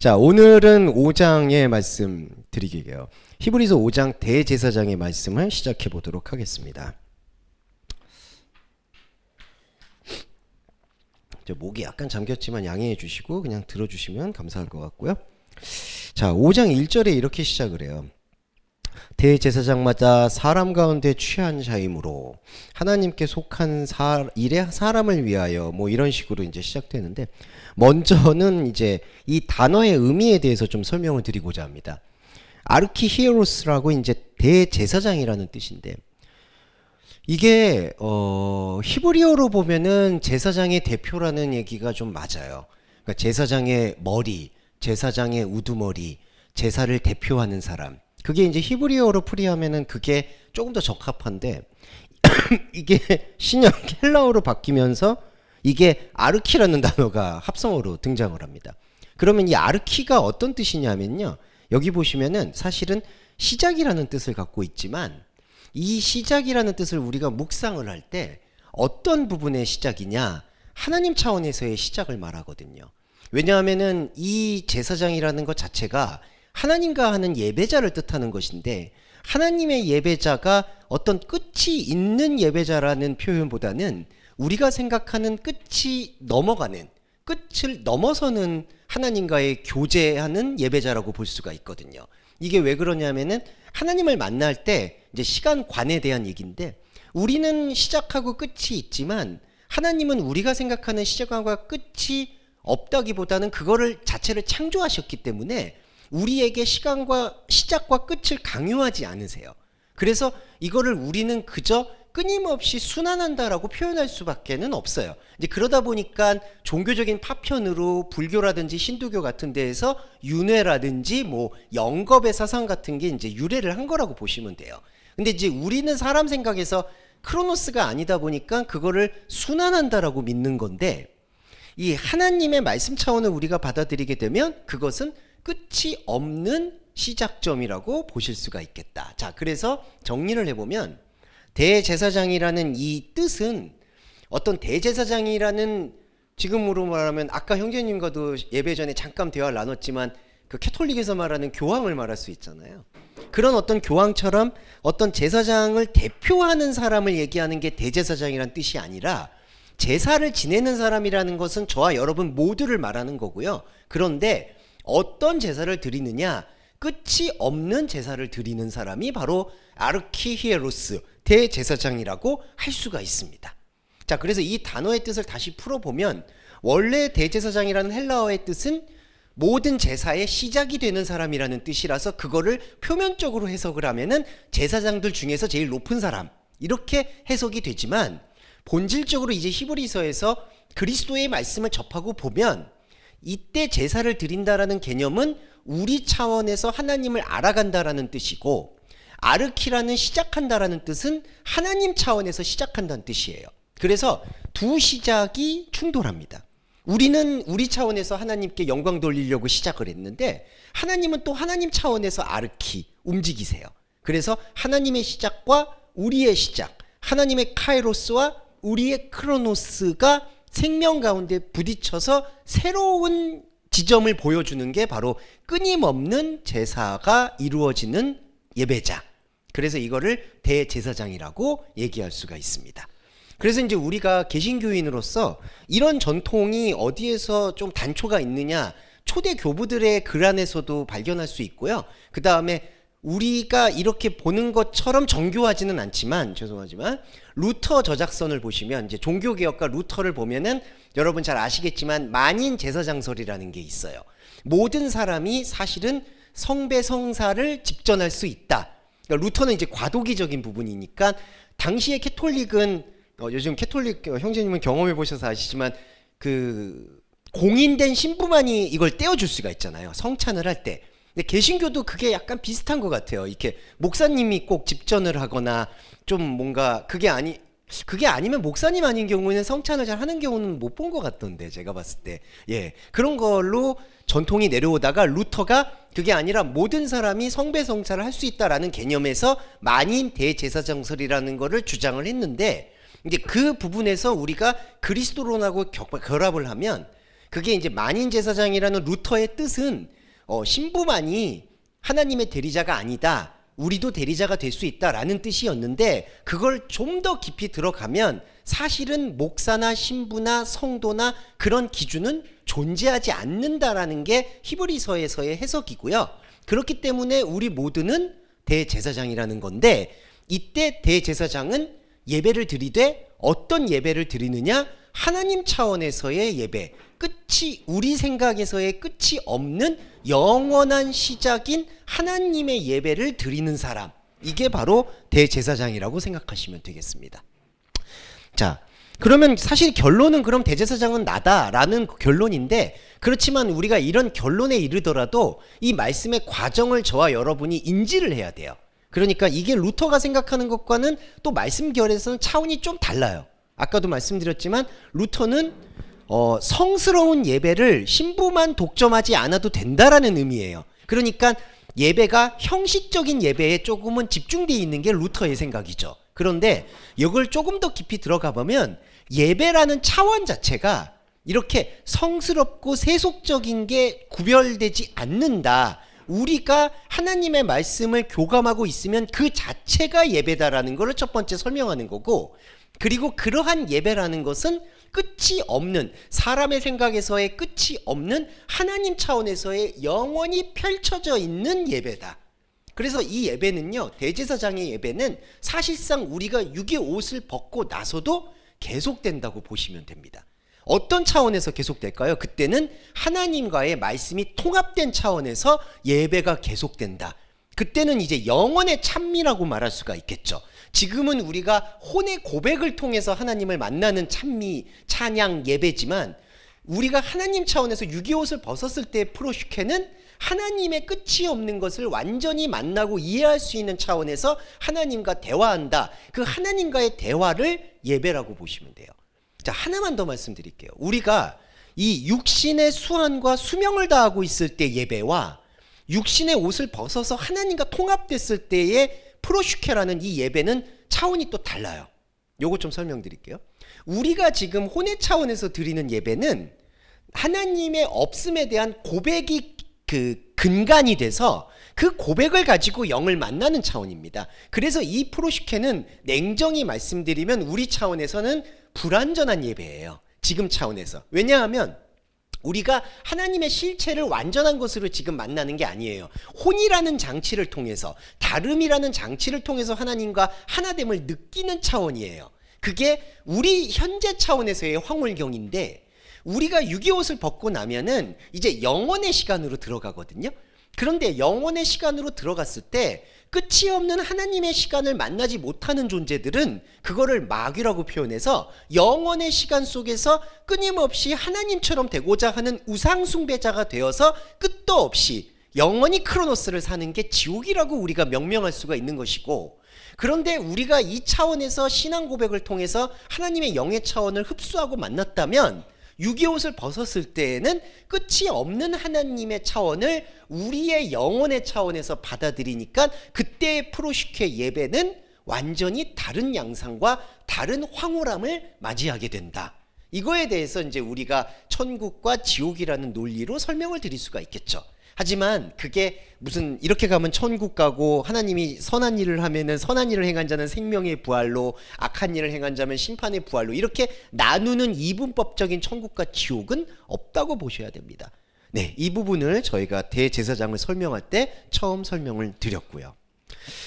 자, 오늘은 5장의 말씀 드리게요. 히브리서 5장 대제사장의 말씀을 시작해 보도록 하겠습니다. 목이 약간 잠겼지만 양해해 주시고 그냥 들어주시면 감사할 것 같고요. 자, 5장 1절에 이렇게 시작을 해요. 대제사장마다 사람 가운데 취한 자이므로 하나님께 속한 일에 사람을 위하여 이런 식으로 이제 시작되는데, 먼저는 이제 이 단어의 의미에 대해서 좀 설명을 드리고자 합니다. 아르키히에로스라고 이제 대제사장이라는 뜻인데, 이게 히브리어로 보면은 제사장의 대표라는 얘기가 좀 맞아요. 그러니까 제사장의 머리, 제사장의 우두머리, 제사를 대표하는 사람. 그게 이제 히브리어로 풀이하면은 그게 조금 더 적합한데 이게 신약 헬라어로 바뀌면서 이게 아르키라는 단어가 합성어로 등장을 합니다. 그러면 이 아르키가 어떤 뜻이냐면요, 여기 보시면은 사실은 시작이라는 뜻을 갖고 있지만, 이 시작이라는 뜻을 우리가 묵상을 할 때 어떤 부분의 시작이냐, 하나님 차원에서의 시작을 말하거든요. 왜냐하면은 이 제사장이라는 것 자체가 하나님과 하는 예배자를 뜻하는 것인데, 하나님의 예배자가 어떤 끝이 있는 예배자라는 표현보다는 우리가 생각하는 끝이 넘어가는, 끝을 넘어서는 하나님과의 교제하는 예배자라고 볼 수가 있거든요. 이게 왜 그러냐면은 하나님을 만날 때 이제 시간관에 대한 얘기인데, 우리는 시작하고 끝이 있지만 하나님은 우리가 생각하는 시작과 끝이 없다기보다는 그거를 자체를 창조하셨기 때문에 우리에게 시간과 시작과 끝을 강요하지 않으세요. 그래서 이거를 우리는 그저 끊임없이 순환한다라고 표현할 수밖에는 없어요. 이제 그러다 보니까 종교적인 파편으로 불교라든지 신도교 같은 데에서 윤회라든지 영겁의 사상 같은 게 이제 유래를 한 거라고 보시면 돼요. 근데 이제 우리는 사람 생각에서 크로노스가 아니다 보니까 그거를 순환한다라고 믿는 건데, 이 하나님의 말씀 차원을 우리가 받아들이게 되면 그것은 끝이 없는 시작점이라고 보실 수가 있겠다. 자, 그래서 정리를 해보면 대제사장이라는 이 뜻은 어떤 대제사장이라는, 지금으로 말하면 아까 형제님과도 예배 전에 잠깐 대화를 나눴지만 그 캐톨릭에서 말하는 교황을 말할 수 있잖아요. 그런 어떤 교황처럼 어떤 제사장을 대표하는 사람을 얘기하는 게 대제사장이란 뜻이 아니라, 제사를 지내는 사람이라는 것은 저와 여러분 모두를 말하는 거고요. 그런데 어떤 제사를 드리느냐, 끝이 없는 제사를 드리는 사람이 바로 아르키히에로스, 대제사장이라고 할 수가 있습니다. 자, 그래서 이 단어의 뜻을 다시 풀어보면, 원래 대제사장이라는 헬라어의 뜻은 모든 제사의 시작이 되는 사람이라는 뜻이라서 그거를 표면적으로 해석을 하면은 제사장들 중에서 제일 높은 사람, 이렇게 해석이 되지만, 본질적으로 이제 히브리서에서 그리스도의 말씀을 접하고 보면 이때 제사를 드린다라는 개념은 우리 차원에서 하나님을 알아간다라는 뜻이고, 아르키라는 시작한다라는 뜻은 하나님 차원에서 시작한다는 뜻이에요. 그래서 두 시작이 충돌합니다. 우리는 우리 차원에서 하나님께 영광 돌리려고 시작을 했는데, 하나님은 또 하나님 차원에서 아르키 움직이세요. 그래서 하나님의 시작과 우리의 시작, 하나님의 카이로스와 우리의 크로노스가 생명 가운데 부딪혀서 새로운 지점을 보여주는 게 바로 끊임없는 제사가 이루어지는 예배자. 그래서 이거를 대제사장이라고 얘기할 수가 있습니다. 그래서 이제 우리가 개신교인으로서 이런 전통이 어디에서 좀 단초가 있느냐, 초대 교부들의 글 안에서도 발견할 수 있고요. 그 다음에 우리가 이렇게 보는 것처럼 정교하지는 않지만, 죄송하지만 루터 저작선을 보시면, 이제 종교개혁가 루터를 보면은 여러분 잘 아시겠지만 만인 제사장설이라는 게 있어요. 모든 사람이 사실은 성배성사를 집전할 수 있다. 그러니까 루터는 이제 과도기적인 부분이니까, 당시에 캐톨릭은 요즘 캐톨릭 형제님은 경험해 보셔서 아시지만 그 공인된 신부만이 이걸 떼어줄 수가 있잖아요, 성찬을 할 때. 근데 개신교도 그게 약간 비슷한 것 같아요. 이렇게 목사님이 꼭 집전을 하거나 좀 뭔가 그게 아니면 목사님 아닌 경우에는 성찬을 잘 하는 경우는 못 본 것 같던데, 제가 봤을 때. 예, 그런 걸로 전통이 내려오다가 루터가 그게 아니라 모든 사람이 성배성사를 할 수 있다라는 개념에서 만인 대제사장설이라는 거를 주장을 했는데, 이제 그 부분에서 우리가 그리스도론하고 결합을 하면 그게 이제 만인 제사장이라는 루터의 뜻은 신부만이 하나님의 대리자가 아니다. 우리도 대리자가 될 수 있다라는 뜻이었는데 그걸 좀 더 깊이 들어가면 사실은 목사나 신부나 성도나 그런 기준은 존재하지 않는다라는 게 히브리서에서의 해석이고요. 그렇기 때문에 우리 모두는 대제사장이라는 건데 이때 대제사장은 예배를 드리되 어떤 예배를 드리느냐? 하나님 차원에서의 예배, 끝이 우리 생각에서의 끝이 없는 영원한 시작인 하나님의 예배를 드리는 사람, 이게 바로 대제사장이라고 생각하시면 되겠습니다. 자, 그러면 사실 결론은 그럼 대제사장은 나다라는 결론인데, 그렇지만 우리가 이런 결론에 이르더라도 이 말씀의 과정을 저와 여러분이 인지를 해야 돼요. 그러니까 이게 루터가 생각하는 것과는 또 말씀 결에서는 차원이 좀 달라요. 아까도 말씀드렸지만 루터는 성스러운 예배를 신부만 독점하지 않아도 된다라는 의미예요. 그러니까 예배가 형식적인 예배에 조금은 집중되어 있는 게 루터의 생각이죠. 그런데 이걸 조금 더 깊이 들어가 보면 예배라는 차원 자체가 이렇게 성스럽고 세속적인 게 구별되지 않는다. 우리가 하나님의 말씀을 교감하고 있으면 그 자체가 예배다라는 것을 첫 번째 설명하는 거고, 그리고 그러한 예배라는 것은 끝이 없는, 사람의 생각에서의 끝이 없는 하나님 차원에서의 영원히 펼쳐져 있는 예배다. 그래서 이 예배는요, 대제사장의 예배는 사실상 우리가 육의 옷을 벗고 나서도 계속된다고 보시면 됩니다. 어떤 차원에서 계속될까요? 그때는 하나님과의 말씀이 통합된 차원에서 예배가 계속된다. 그때는 이제 영원의 찬미라고 말할 수가 있겠죠. 지금은 우리가 혼의 고백을 통해서 하나님을 만나는 찬미, 찬양, 예배지만 우리가 하나님 차원에서 육의 옷을 벗었을 때의 프로슈케는 하나님의 끝이 없는 것을 완전히 만나고 이해할 수 있는 차원에서 하나님과 대화한다. 그 하나님과의 대화를 예배라고 보시면 돼요. 자, 하나만 더 말씀드릴게요. 우리가 이 육신의 수완과 수명을 다하고 있을 때 예배와 육신의 옷을 벗어서 하나님과 통합됐을 때의 프로슈케라는 이 예배는 차원이 또 달라요. 요거 좀 설명드릴게요. 우리가 지금 혼의 차원에서 드리는 예배는 하나님의 없음에 대한 고백이 그 근간이 돼서 그 고백을 가지고 영을 만나는 차원입니다. 그래서 이 프로슈케는 냉정히 말씀드리면 우리 차원에서는 불완전한 예배예요. 지금 차원에서. 왜냐하면 우리가 하나님의 실체를 완전한 것으로 지금 만나는 게 아니에요. 혼이라는 장치를 통해서, 다름이라는 장치를 통해서 하나님과 하나됨을 느끼는 차원이에요. 그게 우리 현재 차원에서의 황홀경인데, 우리가 육의 옷을 벗고 나면은 이제 영원의 시간으로 들어가거든요. 그런데 영원의 시간으로 들어갔을 때 끝이 없는 하나님의 시간을 만나지 못하는 존재들은 그거를 마귀라고 표현해서 영원의 시간 속에서 끊임없이 하나님처럼 되고자 하는 우상숭배자가 되어서 끝도 없이 영원히 크로노스를 사는 게 지옥이라고 우리가 명명할 수가 있는 것이고, 그런데 우리가 이 차원에서 신앙 고백을 통해서 하나님의 영의 차원을 흡수하고 만났다면 육의 옷을 벗었을 때에는 끝이 없는 하나님의 차원을 우리의 영혼의 차원에서 받아들이니까 그때의 프로슈케 예배는 완전히 다른 양상과 다른 황홀함을 맞이하게 된다. 이거에 대해서 이제 우리가 천국과 지옥이라는 논리로 설명을 드릴 수가 있겠죠. 하지만 그게 무슨 이렇게 가면 천국 가고 하나님이 선한 일을 하면은 선한 일을 행한 자는 생명의 부활로, 악한 일을 행한 자면 심판의 부활로, 이렇게 나누는 이분법적인 천국과 지옥은 없다고 보셔야 됩니다. 네, 이 부분을 저희가 대제사장을 설명할 때 처음 설명을 드렸고요.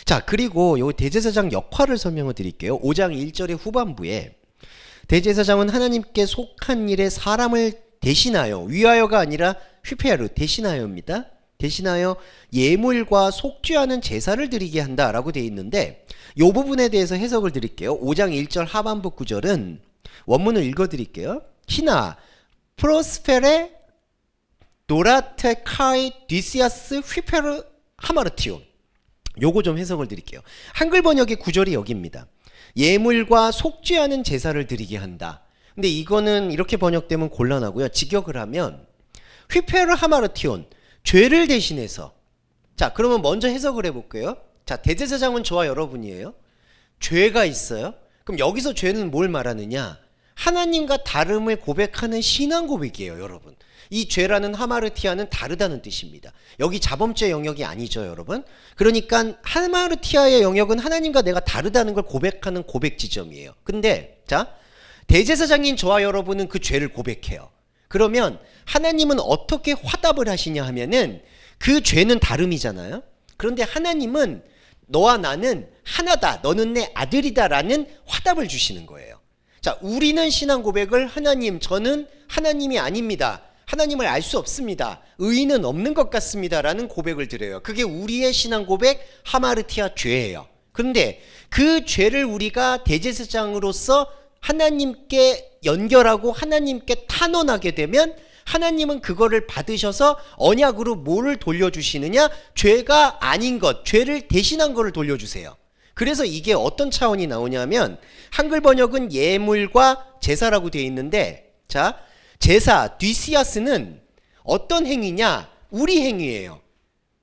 자, 그리고 요 대제사장 역할을 설명을 드릴게요. 5장 1절의 후반부에 대제사장은 하나님께 속한 일에 사람을 대신하여, 위하여가 아니라 휘페아르, 대신하여입니다. 대신하여 예물과 속죄하는 제사를 드리게 한다라고 되어 있는데, 이 부분에 대해서 해석을 드릴게요. 5장 1절 하반부 구절은 원문을 읽어드릴게요. 히나 프로스페레 노라테 카이 디시아스 휘페르 하마르티온. 요거 좀 해석을 드릴게요. 한글 번역의 구절이 여기입니다. 예물과 속죄하는 제사를 드리게 한다. 근데 이거는 이렇게 번역되면 곤란하고요. 직역을 하면 휘페르 하마르티온, 죄를 대신해서. 자, 그러면 먼저 해석을 해볼게요. 자, 대제사장은 저와 여러분이에요. 죄가 있어요. 그럼 여기서 죄는 뭘 말하느냐? 하나님과 다름을 고백하는 신앙 고백이에요, 여러분. 이 죄라는 하마르티아는 다르다는 뜻입니다. 여기 자범죄 영역이 아니죠, 여러분. 그러니까 하마르티아의 영역은 하나님과 내가 다르다는 걸 고백하는 고백 지점이에요. 근데 자, 대제사장인 저와 여러분은 그 죄를 고백해요. 그러면 하나님은 어떻게 화답을 하시냐 하면은 그 죄는 다름이잖아요. 그런데 하나님은 너와 나는 하나다, 너는 내 아들이다 라는 화답을 주시는 거예요. 자, 우리는 신앙 고백을 하나님, 저는 하나님이 아닙니다, 하나님을 알 수 없습니다, 의인은 없는 것 같습니다 라는 고백을 드려요. 그게 우리의 신앙 고백, 하마르티아 죄예요. 그런데 그 죄를 우리가 대제사장으로서 하나님께 연결하고 하나님께 탄원하게 되면 하나님은 그거를 받으셔서 언약으로 뭐를 돌려주시느냐? 죄가 아닌 것, 죄를 대신한 거를 돌려주세요. 그래서 이게 어떤 차원이 나오냐면 한글 번역은 예물과 제사라고 되어 있는데, 자, 제사, 뒤시아스는 어떤 행위냐? 우리 행위예요.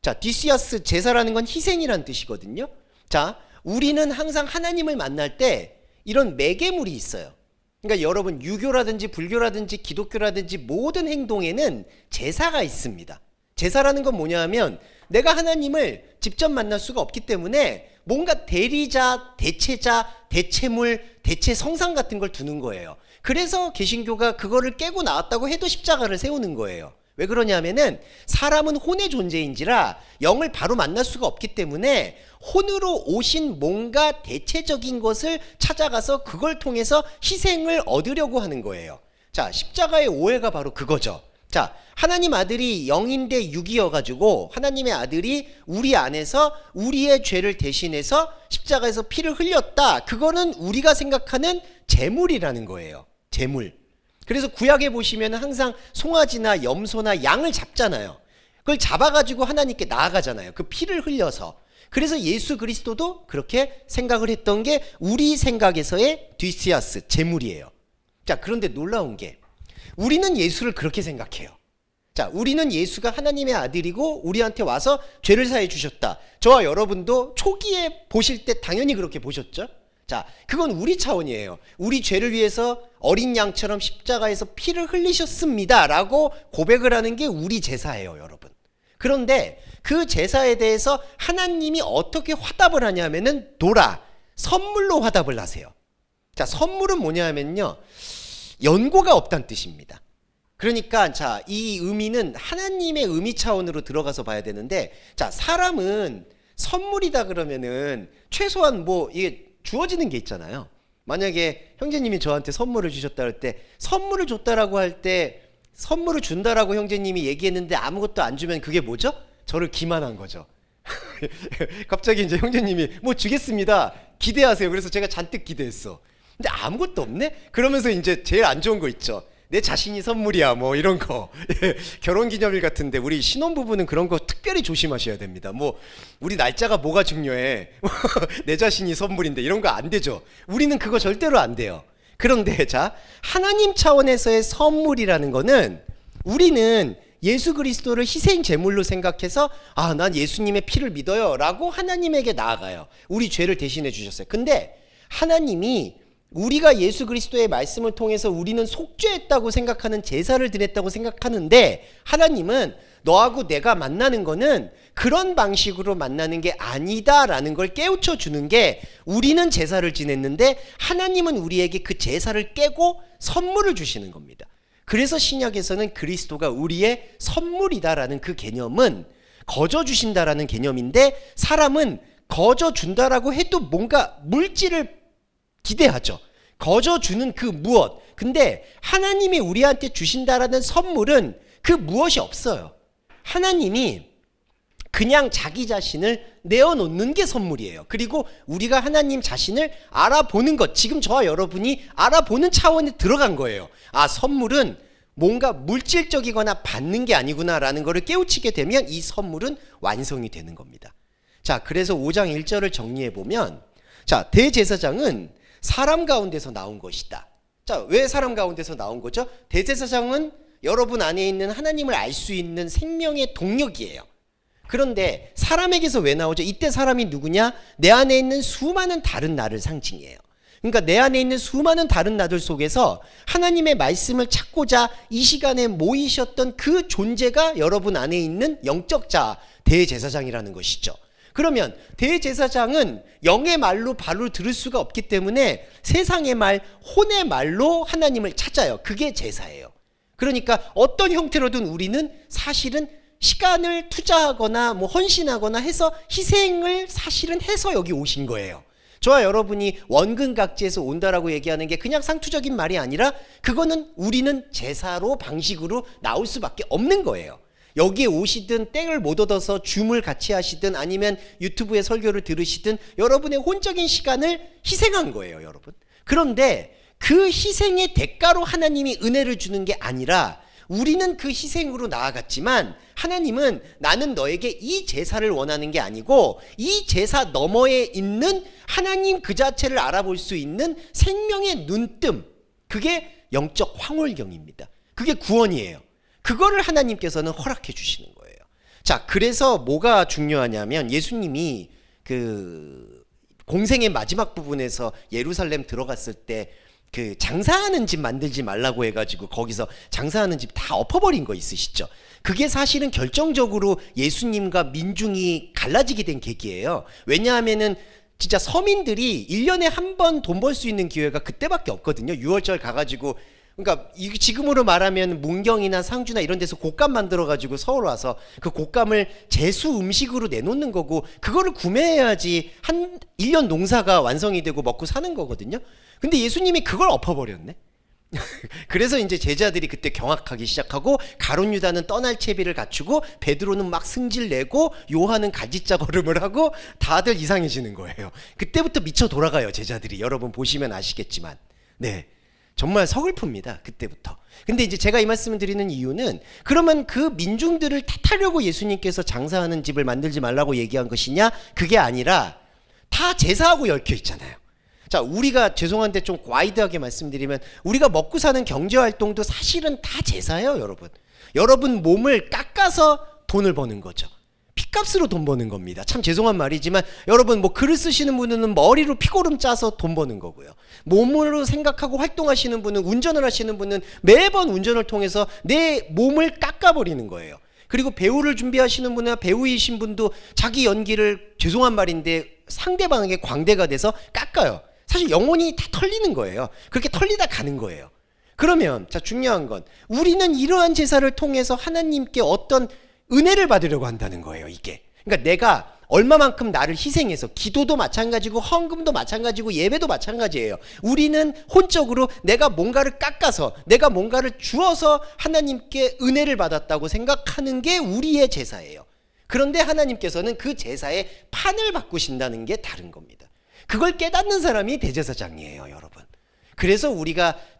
자, 뒤시아스, 제사라는 건 희생이란 뜻이거든요. 자, 우리는 항상 하나님을 만날 때 이런 매개물이 있어요. 그러니까 여러분, 유교라든지 불교라든지 기독교라든지 모든 행동에는 제사가 있습니다. 제사라는 건 뭐냐 하면 내가 하나님을 직접 만날 수가 없기 때문에 뭔가 대리자, 대체자, 대체물, 대체 성상 같은 걸 두는 거예요. 그래서 개신교가 그거를 깨고 나왔다고 해도 십자가를 세우는 거예요. 왜 그러냐면은 사람은 혼의 존재인지라 영을 바로 만날 수가 없기 때문에 혼으로 오신 뭔가 대체적인 것을 찾아가서 그걸 통해서 희생을 얻으려고 하는 거예요. 자, 십자가의 오해가 바로 그거죠. 자, 하나님 아들이 영인데 육이어가지고 하나님의 아들이 우리 안에서 우리의 죄를 대신해서 십자가에서 피를 흘렸다. 그거는 우리가 생각하는 제물이라는 거예요. 제물. 그래서 구약에 보시면 항상 송아지나 염소나 양을 잡잖아요. 그걸 잡아가지고 하나님께 나아가잖아요. 그 피를 흘려서. 그래서 예수 그리스도도 그렇게 생각을 했던 게 우리 생각에서의 뒤시아스, 제물이에요. 자, 그런데 놀라운 게 우리는 예수를 그렇게 생각해요. 자, 우리는 예수가 하나님의 아들이고 우리한테 와서 죄를 사해 주셨다. 저와 여러분도 초기에 보실 때 당연히 그렇게 보셨죠? 자, 그건 우리 차원이에요. 우리 죄를 위해서 어린 양처럼 십자가에서 피를 흘리셨습니다 라고 고백을 하는 게 우리 제사예요, 여러분. 그런데 그 제사에 대해서 하나님이 어떻게 화답을 하냐면은 도라, 선물로 화답을 하세요. 자, 선물은 뭐냐 하면요, 연고가 없다는 뜻입니다. 그러니까 자, 이 의미는 하나님의 의미 차원으로 들어가서 봐야 되는데, 자, 사람은 선물이다 그러면은 최소한 뭐 이게 주어지는 게 있잖아요. 만약에 형제님이 저한테 선물을 주셨다 할 때, 선물을 줬다라고 할 때 선물을 준다라고 형제님이 얘기했는데 아무것도 안 주면 그게 뭐죠? 저를 기만한 거죠. 갑자기 이제 형제님이 뭐 주겠습니다, 기대하세요. 그래서 제가 잔뜩 기대했어. 근데 아무것도 없네? 그러면서 이제 제일 안 좋은 거 있죠. 내 자신이 선물이야, 뭐 이런 거. 결혼기념일 같은데 우리 신혼부부는 그런 거 특별히 조심하셔야 됩니다. 뭐 우리 날짜가 뭐가 중요해, 내 자신이 선물인데 이런 거 안 되죠. 우리는 그거 절대로 안 돼요. 그런데 자, 하나님 차원에서의 선물이라는 거는 우리는 예수 그리스도를 희생 제물로 생각해서 아, 난 예수님의 피를 믿어요 라고 하나님에게 나아가요. 우리 죄를 대신해 주셨어요. 근데 하나님이 우리가 예수 그리스도의 말씀을 통해서 우리는 속죄했다고 생각하는 제사를 드렸다고 생각하는데, 하나님은 너하고 내가 만나는 거는 그런 방식으로 만나는 게 아니다라는 걸 깨우쳐 주는 게, 우리는 제사를 지냈는데 하나님은 우리에게 그 제사를 깨고 선물을 주시는 겁니다. 그래서 신약에서는 그리스도가 우리의 선물이다라는 그 개념은 거저 주신다라는 개념인데, 사람은 거저 준다라고 해도 뭔가 물질을 기대하죠. 거저 주는 그 무엇. 근데 하나님이 우리한테 주신다라는 선물은 그 무엇이 없어요. 하나님이 그냥 자기 자신을 내어놓는 게 선물이에요. 그리고 우리가 하나님 자신을 알아보는 것, 지금 저와 여러분이 알아보는 차원에 들어간 거예요. 아, 선물은 뭔가 물질적이거나 받는 게 아니구나라는 것을 깨우치게 되면 이 선물은 완성이 되는 겁니다. 자, 그래서 5장 1절을 정리해 보면, 자, 대제사장은 사람 가운데서 나온 것이다. 자, 왜 사람 가운데서 나온 거죠? 대제사장은 여러분 안에 있는 하나님을 알 수 있는 생명의 동력이에요. 그런데 사람에게서 왜 나오죠? 이때 사람이 누구냐? 내 안에 있는 수많은 다른 나를 상징해요. 그러니까 내 안에 있는 수많은 다른 나들 속에서 하나님의 말씀을 찾고자 이 시간에 모이셨던 그 존재가 여러분 안에 있는 영적 자, 대제사장이라는 것이죠. 그러면 대제사장은 영의 말로 바로 들을 수가 없기 때문에 세상의 말, 혼의 말로 하나님을 찾아요. 그게 제사예요. 그러니까 어떤 형태로든 우리는 사실은 시간을 투자하거나 뭐 헌신하거나 해서 희생을 사실은 해서 여기 오신 거예요. 저와 여러분이 원근각지에서 온다라고 얘기하는 게 그냥 상투적인 말이 아니라 그거는 우리는 제사로 방식으로 나올 수밖에 없는 거예요. 여기에 오시든 땡을 못 얻어서 줌을 같이 하시든 아니면 유튜브에 설교를 들으시든 여러분의 혼적인 시간을 희생한 거예요, 여러분. 그런데 그 희생의 대가로 하나님이 은혜를 주는 게 아니라 우리는 그 희생으로 나아갔지만 하나님은 나는 너에게 이 제사를 원하는 게 아니고 이 제사 너머에 있는 하나님 그 자체를 알아볼 수 있는 생명의 눈뜸, 그게 영적 황홀경입니다. 그게 구원이에요. 그거를 하나님께서는 허락해 주시는 거예요. 자, 그래서 뭐가 중요하냐면 예수님이 그 공생의 마지막 부분에서 예루살렘 들어갔을 때 그 장사하는 집 만들지 말라고 해가지고 거기서 장사하는 집 다 엎어버린 거 있으시죠? 그게 사실은 결정적으로 예수님과 민중이 갈라지게 된 계기예요. 왜냐하면은 진짜 서민들이 1년에 한 번 돈 벌 수 있는 기회가 그때밖에 없거든요. 6월절 가가지고, 그러니까 지금으로 말하면 문경이나 상주나 이런 데서 곶감 만들어가지고 서울 와서 그 곶감을 제수 음식으로 내놓는 거고, 그거를 구매해야지 한 1년 농사가 완성이 되고 먹고 사는 거거든요. 근데 예수님이 그걸 엎어버렸네. 그래서 이제 제자들이 그때 경악하기 시작하고, 가룟 유다는 떠날 채비를 갖추고, 베드로는 막 승질 내고, 요한은 갈짓자 걸음을 하고, 다들 이상해지는 거예요. 그때부터 미쳐 돌아가요, 제자들이. 여러분 보시면 아시겠지만. 네, 정말 서글픕니다, 그때부터. 근데 이제 제가 이 말씀을 드리는 이유는, 그러면 그 민중들을 탓하려고 예수님께서 장사하는 집을 만들지 말라고 얘기한 것이냐? 그게 아니라 다 제사하고 얽혀 있잖아요. 자, 우리가 죄송한데 좀 와이드하게 말씀드리면 우리가 먹고 사는 경제활동도 사실은 다 제사예요, 여러분. 여러분 몸을 깎아서 돈을 버는 거죠. 피값으로 돈 버는 겁니다. 참 죄송한 말이지만 여러분 뭐 글을 쓰시는 분은 머리로 피고름 짜서 돈 버는 거고요. 몸으로 생각하고 활동하시는 분은, 운전을 하시는 분은 매번 운전을 통해서 내 몸을 깎아버리는 거예요. 그리고 배우를 준비하시는 분이나 배우이신 분도 자기 연기를, 죄송한 말인데, 상대방에게 광대가 돼서 깎아요. 사실 영혼이 다 털리는 거예요. 그렇게 털리다 가는 거예요. 그러면 자, 중요한 건 우리는 이러한 제사를 통해서 하나님께 어떤 은혜를 받으려고 한다는 거예요, 이게. 그러니까 내가 얼마만큼 나를 희생해서, 기도도 마찬가지고 헌금도 마찬가지고 예배도 마찬가지예요. 우리는 혼적으로 내가 뭔가를 깎아서, 내가 뭔가를 주어서 하나님께 은혜를 받았다고 생각하는 게 우리의 제사예요. 그런데 하나님께서는 그 제사의 판을 바꾸신다는 게 다른 겁니다. 그걸 깨닫는 사람이 대제사장이에요, 여러분. 그래서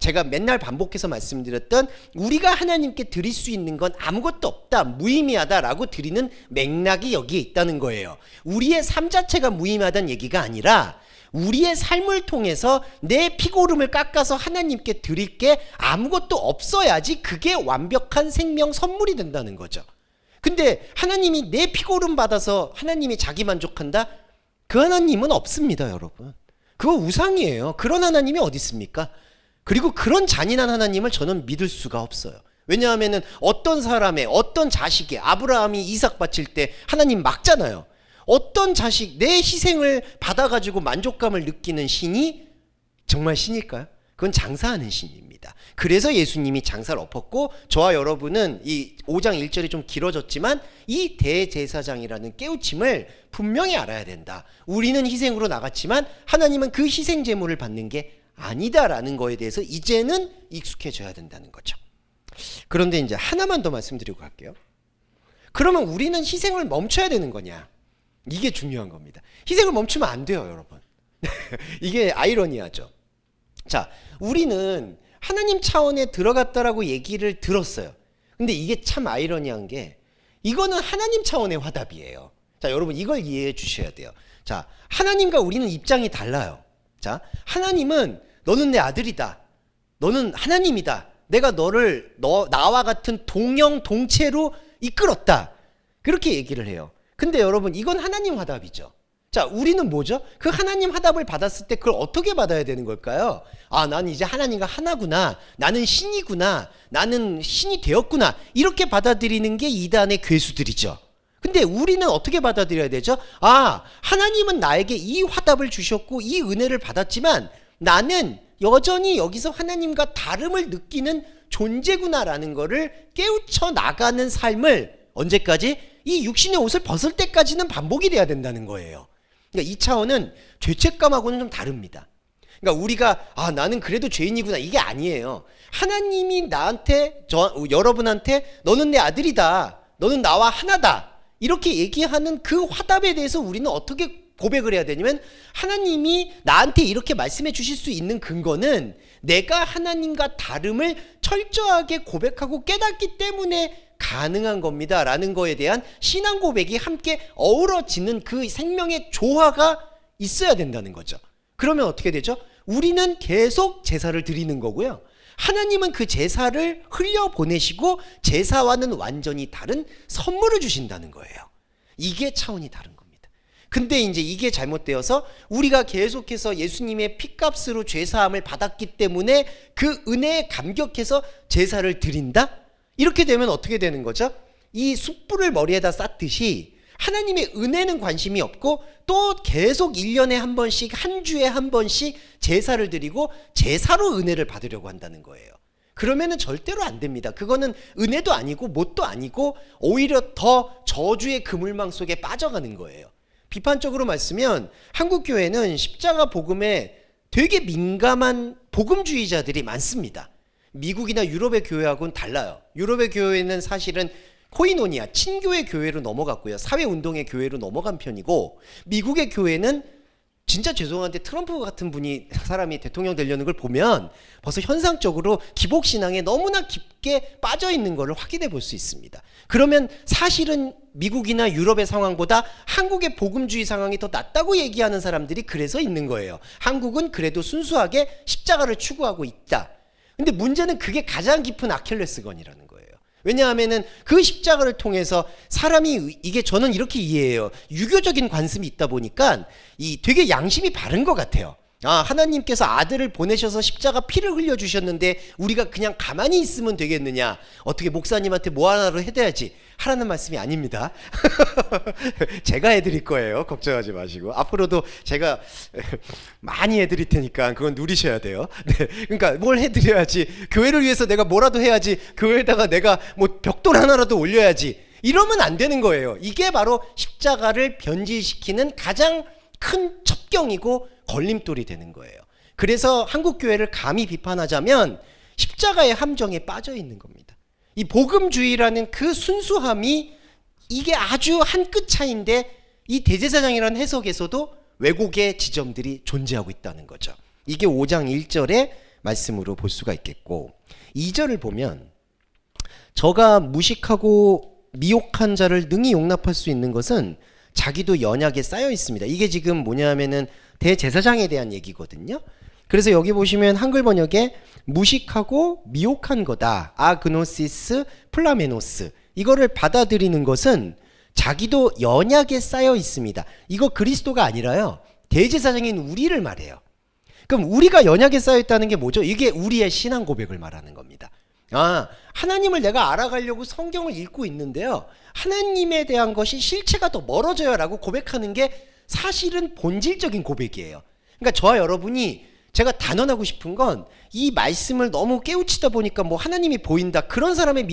제가 맨날 반복해서 말씀드렸던, 우리가 하나님께 드릴 수 있는 건 아무것도 없다, 무의미하다라고 드리는 맥락이 여기에 있다는 거예요. 우리의 삶 자체가 무의미하다는 얘기가 아니라 우리의 삶을 통해서 내 피고름을 깎아서 하나님께 드릴 게 아무것도 없어야지 그게 완벽한 생명 선물이 된다는 거죠. 근데 하나님이 내 피고름 받아서 하나님이 자기 만족한다? 그 하나님은 없습니다, 여러분. 그거 우상이에요. 그런 하나님이 어디 있습니까? 그리고 그런 잔인한 하나님을 저는 믿을 수가 없어요. 왜냐하면 어떤 사람의, 어떤 자식의, 아브라함이 이삭 바칠 때 하나님 막잖아요. 어떤 자식, 내 희생을 받아가지고 만족감을 느끼는 신이 정말 신일까요? 그건 장사하는 신입니다. 그래서 예수님이 장사를 엎었고, 저와 여러분은 이 5장 1절이 좀 길어졌지만 이 대제사장이라는 깨우침을 분명히 알아야 된다. 우리는 희생으로 나갔지만 하나님은 그 희생 제물을 받는 게 아니다라는 거에 대해서 이제는 익숙해져야 된다는 거죠. 그런데 이제 하나만 더 말씀드리고 갈게요. 그러면 우리는 희생을 멈춰야 되는 거냐? 이게 중요한 겁니다. 희생을 멈추면 안 돼요, 여러분. 이게 아이러니하죠. 자, 우리는 하나님 차원에 들어갔다라고 얘기를 들었어요. 근데 이게 참 아이러니한 게, 이거는 하나님 차원의 화답이에요. 자, 여러분 이걸 이해해 주셔야 돼요. 자, 하나님과 우리는 입장이 달라요. 자, 하나님은 너는 내 아들이다, 너는 하나님이다, 내가 나와 같은 동형 동체로 이끌었다, 그렇게 얘기를 해요. 근데 여러분 이건 하나님 화답이죠. 자, 우리는 뭐죠? 그 하나님 화답을 받았을 때 그걸 어떻게 받아야 되는 걸까요? 아, 나는 이제 하나님과 하나구나. 나는 신이구나. 나는 신이 되었구나. 이렇게 받아들이는 게 이단의 괴수들이죠. 근데 우리는 어떻게 받아들여야 되죠? 아, 하나님은 나에게 이 화답을 주셨고 이 은혜를 받았지만 나는 여전히 여기서 하나님과 다름을 느끼는 존재구나라는 거를 깨우쳐 나가는 삶을 언제까지? 이 육신의 옷을 벗을 때까지는 반복이 돼야 된다는 거예요. 그러니까 이 차원은 죄책감하고는 좀 다릅니다. 그러니까 우리가 나는 그래도 죄인이구나 이게 아니에요. 하나님이 나한테 여러분한테 너는 내 아들이다. 너는 나와 하나다. 이렇게 얘기하는 그 화답에 대해서 우리는 어떻게 고백을 해야 되냐면 하나님이 나한테 이렇게 말씀해 주실 수 있는 근거는 내가 하나님과 다름을 철저하게 고백하고 깨닫기 때문에 가능한 겁니다 라는 거에 대한 신앙 고백이 함께 어우러지는 그 생명의 조화가 있어야 된다는 거죠. 그러면 어떻게 되죠? 우리는 계속 제사를 드리는 거고요. 하나님은 그 제사를 흘려보내시고 제사와는 완전히 다른 선물을 주신다는 거예요. 이게 차원이 다른 겁니다. 근데 이제 이게 잘못되어서 우리가 계속해서 예수님의 피값으로 죄사함을 받았기 때문에 그 은혜에 감격해서 제사를 드린다? 이렇게 되면 어떻게 되는 거죠? 이 숯불을 머리에다 쌌듯이 하나님의 은혜는 관심이 없고 또 계속 1년에 한 번씩 한 주에 한 번씩 제사를 드리고 제사로 은혜를 받으려고 한다는 거예요. 그러면은 절대로 안 됩니다. 그거는 은혜도 아니고 뭣도 아니고 오히려 더 저주의 그물망 속에 빠져가는 거예요. 비판적으로 말씀면 한국 교회는 십자가 복음에 되게 민감한 복음주의자들이 많습니다. 미국이나 유럽의 교회하고는 달라요. 유럽의 교회는 사실은 코이노니아, 친교의 교회로 넘어갔고요. 사회운동의 교회로 넘어간 편이고 미국의 교회는 진짜 죄송한데 트럼프 같은 사람이 대통령 되려는 걸 보면 벌써 현상적으로 기복신앙에 너무나 깊게 빠져있는 것을 확인해 볼 수 있습니다. 그러면 사실은 미국이나 유럽의 상황보다 한국의 복음주의 상황이 더 낫다고 얘기하는 사람들이 그래서 있는 거예요. 한국은 그래도 순수하게 십자가를 추구하고 있다. 근데 문제는 그게 가장 깊은 아킬레스건이라는 거예요. 왜냐하면은 그 십자가를 통해서 사람이 이게 저는 이렇게 이해해요. 유교적인 관습이 있다 보니까 이 되게 양심이 바른 것 같아요. 하나님께서 아들을 보내셔서 십자가 피를 흘려주셨는데 우리가 그냥 가만히 있으면 되겠느냐? 어떻게 목사님한테 뭐 하나로 해야지? 하라는 말씀이 아닙니다. 제가 해드릴 거예요. 걱정하지 마시고 앞으로도 제가 많이 해드릴 테니까 그건 누리셔야 돼요. 네, 그러니까 뭘 해드려야지? 교회를 위해서 내가 뭐라도 해야지. 교회에다가 내가 뭐 벽돌 하나라도 올려야지. 이러면 안 되는 거예요. 이게 바로 십자가를 변질시키는 가장 큰 첩경이고 걸림돌이 되는 거예요. 그래서 한국 교회를 감히 비판하자면 십자가의 함정에 빠져 있는 겁니다. 이 복음주의라는 그 순수함이 이게 아주 한 끗 차이인데 이 대제사장이라는 해석에서도 왜곡의 지점들이 존재하고 있다는 거죠. 이게 5장 1절의 말씀으로 볼 수가 있겠고 2절을 보면 저가 무식하고 미혹한 자를 능히 용납할 수 있는 것은 자기도 연약에 쌓여 있습니다. 이게 지금 뭐냐면은 대제사장에 대한 얘기거든요. 그래서 여기 보시면 한글 번역에 무식하고 미혹한 거다. 아그노시스 플라메노스. 이거를 받아들이는 것은 자기도 연약에 쌓여 있습니다. 이거 그리스도가 아니라요. 대제사장인 우리를 말해요. 그럼 우리가 연약에 쌓여 있다는 게 뭐죠? 이게 우리의 신앙 고백을 말하는 겁니다. 하나님을 내가 알아가려고 성경을 읽고 있는데요. 하나님에 대한 것이 실체가 더 멀어져요 라고 고백하는 게 사실은 본질적인 고백이에요. 그러니까 저와 여러분이 제가 단언하고 싶은 건 이 말씀을 너무 깨우치다 보니까 뭐 하나님이 보인다 그런 사람의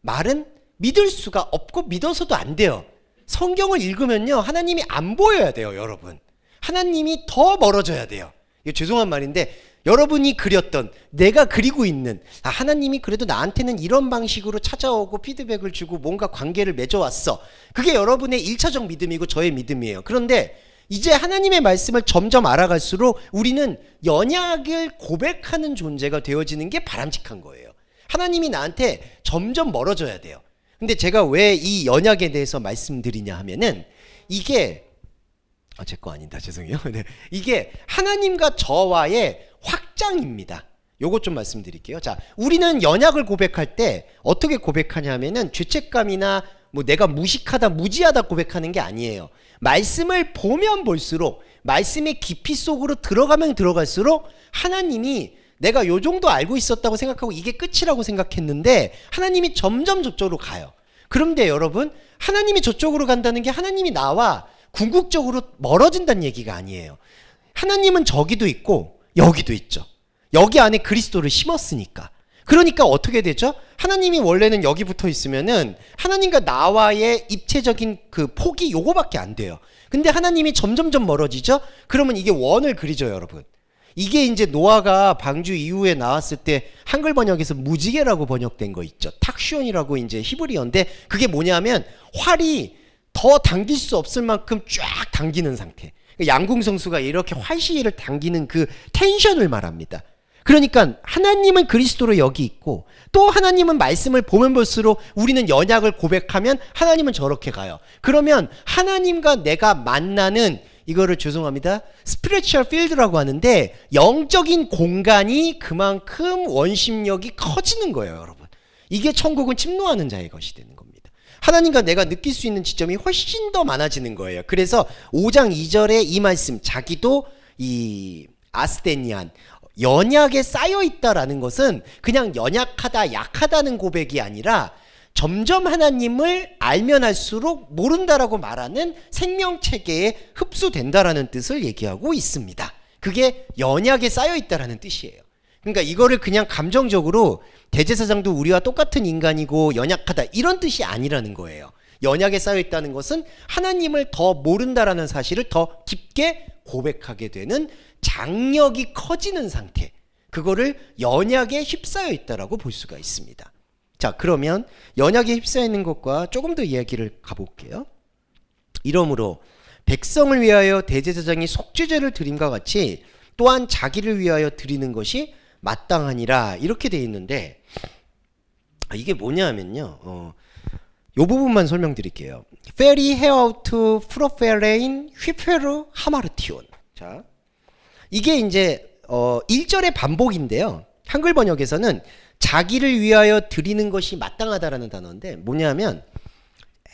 말은 믿을 수가 없고 믿어서도 안 돼요. 성경을 읽으면요 하나님이 안 보여야 돼요. 여러분 하나님이 더 멀어져야 돼요. 이거 죄송한 말인데 여러분이 그렸던 내가 그리고 있는 하나님이 그래도 나한테는 이런 방식으로 찾아오고 피드백을 주고 뭔가 관계를 맺어왔어. 그게 여러분의 1차적 믿음이고 저의 믿음이에요. 그런데 이제 하나님의 말씀을 점점 알아갈수록 우리는 연약을 고백하는 존재가 되어지는 게 바람직한 거예요. 하나님이 나한테 점점 멀어져야 돼요. 근데 제가 왜 이 연약에 대해서 말씀드리냐 하면은 이게 제 거 아니다. 죄송해요. 네. 이게 하나님과 저와의 확장입니다. 요것 좀 말씀드릴게요. 자, 우리는 연약을 고백할 때 어떻게 고백하냐 하면은 죄책감이나 뭐 내가 무식하다 무지하다 고백하는 게 아니에요. 말씀을 보면 볼수록, 말씀의 깊이 속으로 들어가면 들어갈수록 하나님이 내가 요 정도 알고 있었다고 생각하고 이게 끝이라고 생각했는데 하나님이 점점 저쪽으로 가요. 그런데 여러분, 하나님이 저쪽으로 간다는 게 하나님이 나와 궁극적으로 멀어진다는 얘기가 아니에요. 하나님은 저기도 있고 여기도 있죠. 여기 안에 그리스도를 심었으니까. 그러니까 어떻게 되죠? 하나님이 원래는 여기 붙어 있으면은 하나님과 나와의 입체적인 그 폭이 요거밖에 안 돼요. 근데 하나님이 점점점 멀어지죠? 그러면 이게 원을 그리죠, 여러분. 이게 이제 노아가 방주 이후에 나왔을 때 한글 번역에서 무지개라고 번역된 거 있죠. 탁시온이라고 이제 히브리어인데 그게 뭐냐면 활이 더 당길 수 없을 만큼 쫙 당기는 상태. 양궁성수가 이렇게 활시위를 당기는 그 텐션을 말합니다. 그러니까 하나님은 그리스도로 여기 있고 또 하나님은 말씀을 보면 볼수록 우리는 연약을 고백하면 하나님은 저렇게 가요. 그러면 하나님과 내가 만나는 이거를 죄송합니다. 스피리추얼 필드라고 하는데 영적인 공간이 그만큼 원심력이 커지는 거예요, 여러분. 이게 천국은 침노하는 자의 것이 되는 겁니다. 하나님과 내가 느낄 수 있는 지점이 훨씬 더 많아지는 거예요. 그래서 5장 2절에 이 말씀, 자기도 이 아스테니안 연약에 쌓여 있다라는 것은 그냥 연약하다, 약하다는 고백이 아니라 점점 하나님을 알면 알수록 모른다라고 말하는 생명체계에 흡수된다라는 뜻을 얘기하고 있습니다. 그게 연약에 쌓여 있다라는 뜻이에요. 그러니까 이거를 그냥 감정적으로 대제사장도 우리와 똑같은 인간이고 연약하다 이런 뜻이 아니라는 거예요. 연약에 쌓여 있다는 것은 하나님을 더 모른다라는 사실을 더 깊게 고백하게 되는 장력이 커지는 상태, 그거를 연약에 휩싸여 있다라고 볼 수가 있습니다. 자, 그러면 연약에 휩싸여 있는 것과 조금 더 이야기를 가볼게요. 이러므로 백성을 위하여 대제사장이 속죄제를 드림과 같이 또한 자기를 위하여 드리는 것이 마땅하니라 이렇게 돼 있는데 이게 뭐냐면요. 요 부분만 설명드릴게요. 페리 헤아우트 프로페레인 휘페르 하마르티온. 자, 이게 이제 1절의 반복인데요. 한글 번역에서는 자기를 위하여 드리는 것이 마땅하다라는 단어인데 뭐냐면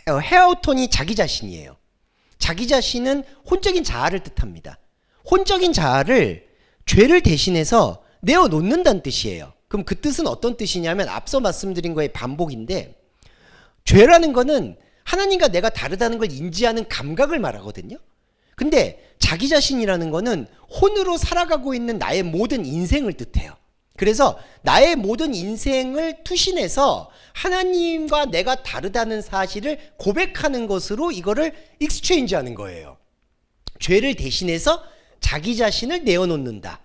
헤아우톤이 자기 자신이에요. 자기 자신은 혼적인 자아를 뜻합니다. 혼적인 자아를 죄를 대신해서 내어놓는다는 뜻이에요. 그럼 그 뜻은 어떤 뜻이냐면 앞서 말씀드린 거의 반복인데 죄라는 거는 하나님과 내가 다르다는 걸 인지하는 감각을 말하거든요. 근데 자기 자신이라는 거는 혼으로 살아가고 있는 나의 모든 인생을 뜻해요. 그래서 나의 모든 인생을 투신해서 하나님과 내가 다르다는 사실을 고백하는 것으로 이거를 익스체인지 하는 거예요. 죄를 대신해서 자기 자신을 내어놓는다.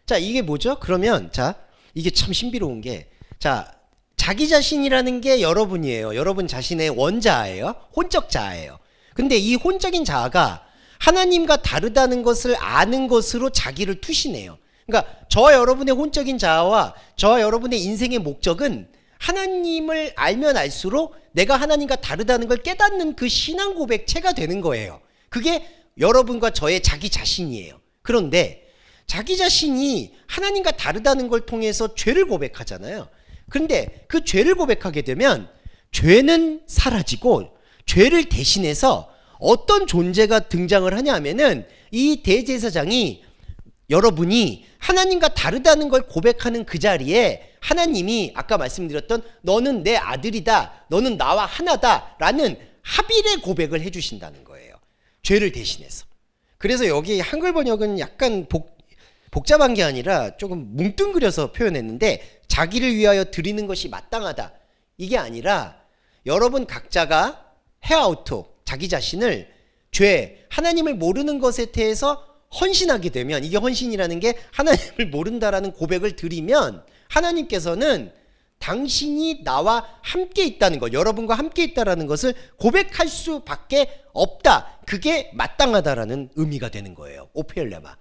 자, 이게 뭐죠? 그러면 자, 이게 참 신비로운 게 자, 자기 자신이라는 게 여러분이에요. 여러분 자신의 원자예요. 혼적 자아예요. 근데 이 혼적인 자아가 하나님과 다르다는 것을 아는 것으로 자기를 투신해요. 그러니까 저와 여러분의 혼적인 자아와 저와 여러분의 인생의 목적은 하나님을 알면 알수록 내가 하나님과 다르다는 걸 깨닫는 그 신앙 고백체가 되는 거예요. 그게 여러분과 저의 자기 자신이에요. 그런데 자기 자신이 하나님과 다르다는 걸 통해서 죄를 고백하잖아요. 그런데 그 죄를 고백하게 되면 죄는 사라지고 죄를 대신해서 어떤 존재가 등장을 하냐면은 이 대제사장이 여러분이 하나님과 다르다는 걸 고백하는 그 자리에 하나님이 아까 말씀드렸던 너는 내 아들이다, 너는 나와 하나다 라는 합일의 고백을 해주신다는 거예요. 죄를 대신해서. 그래서 여기 한글 번역은 약간 복잡한 게 아니라 조금 뭉뚱그려서 표현했는데 자기를 위하여 드리는 것이 마땅하다 이게 아니라 여러분 각자가 헤아우토 자기 자신을 죄, 하나님을 모르는 것에 대해서 헌신하게 되면 이게 헌신이라는 게 하나님을 모른다라는 고백을 드리면 하나님께서는 당신이 나와 함께 있다는 것, 여러분과 함께 있다라는 것을 고백할 수밖에 없다. 그게 마땅하다라는 의미가 되는 거예요. 오페엘레마.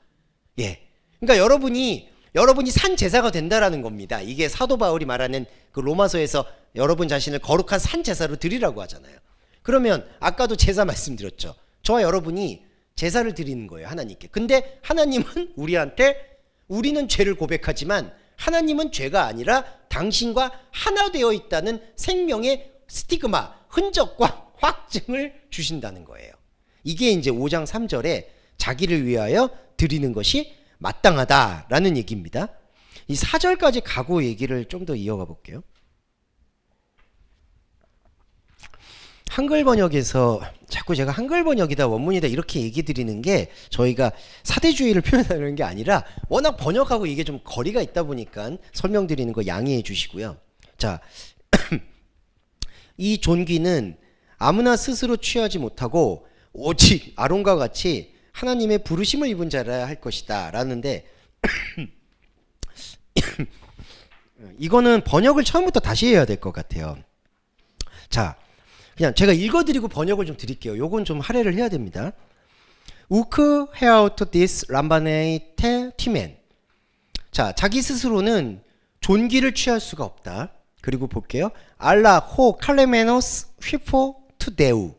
예. 그러니까 여러분이 산 제사가 된다라는 겁니다. 이게 사도 바울이 말하는 그 로마서에서 여러분 자신을 거룩한 산 제사로 드리라고 하잖아요. 그러면 아까도 제사 말씀드렸죠. 저와 여러분이 제사를 드리는 거예요, 하나님께. 근데 하나님은 우리한테 우리는 죄를 고백하지만 하나님은 죄가 아니라 당신과 하나 되어 있다는 생명의 스티그마, 흔적과 확증을 주신다는 거예요. 이게 이제 5장 3절에 자기를 위하여 드리는 것이 마땅하다라는 얘기입니다. 이 4절까지 가고 얘기를 좀 더 이어가 볼게요. 한글 번역에서 자꾸 제가 한글 번역이다 원문이다 이렇게 얘기 드리는 게 저희가 사대주의를 표현하는 게 아니라 워낙 번역하고 이게 좀 거리가 있다 보니까 설명드리는 거 양해해 주시고요. 자, 이 존귀는 아무나 스스로 취하지 못하고 오직 아론과 같이 하나님의 부르심을 입은 자라 할 것이다 라는데 이거는 번역을 처음부터 다시 해야 될 것 같아요. 자, 그냥 제가 읽어드리고 번역을 좀 드릴게요. 요건 좀 할애를 해야 됩니다. 우크 헤아우트 디스 람바네이테 티멘. 자, 자기 스스로는 존귀를 취할 수가 없다. 그리고 볼게요. 알라 호 칼레메노스 휘포 투 데우.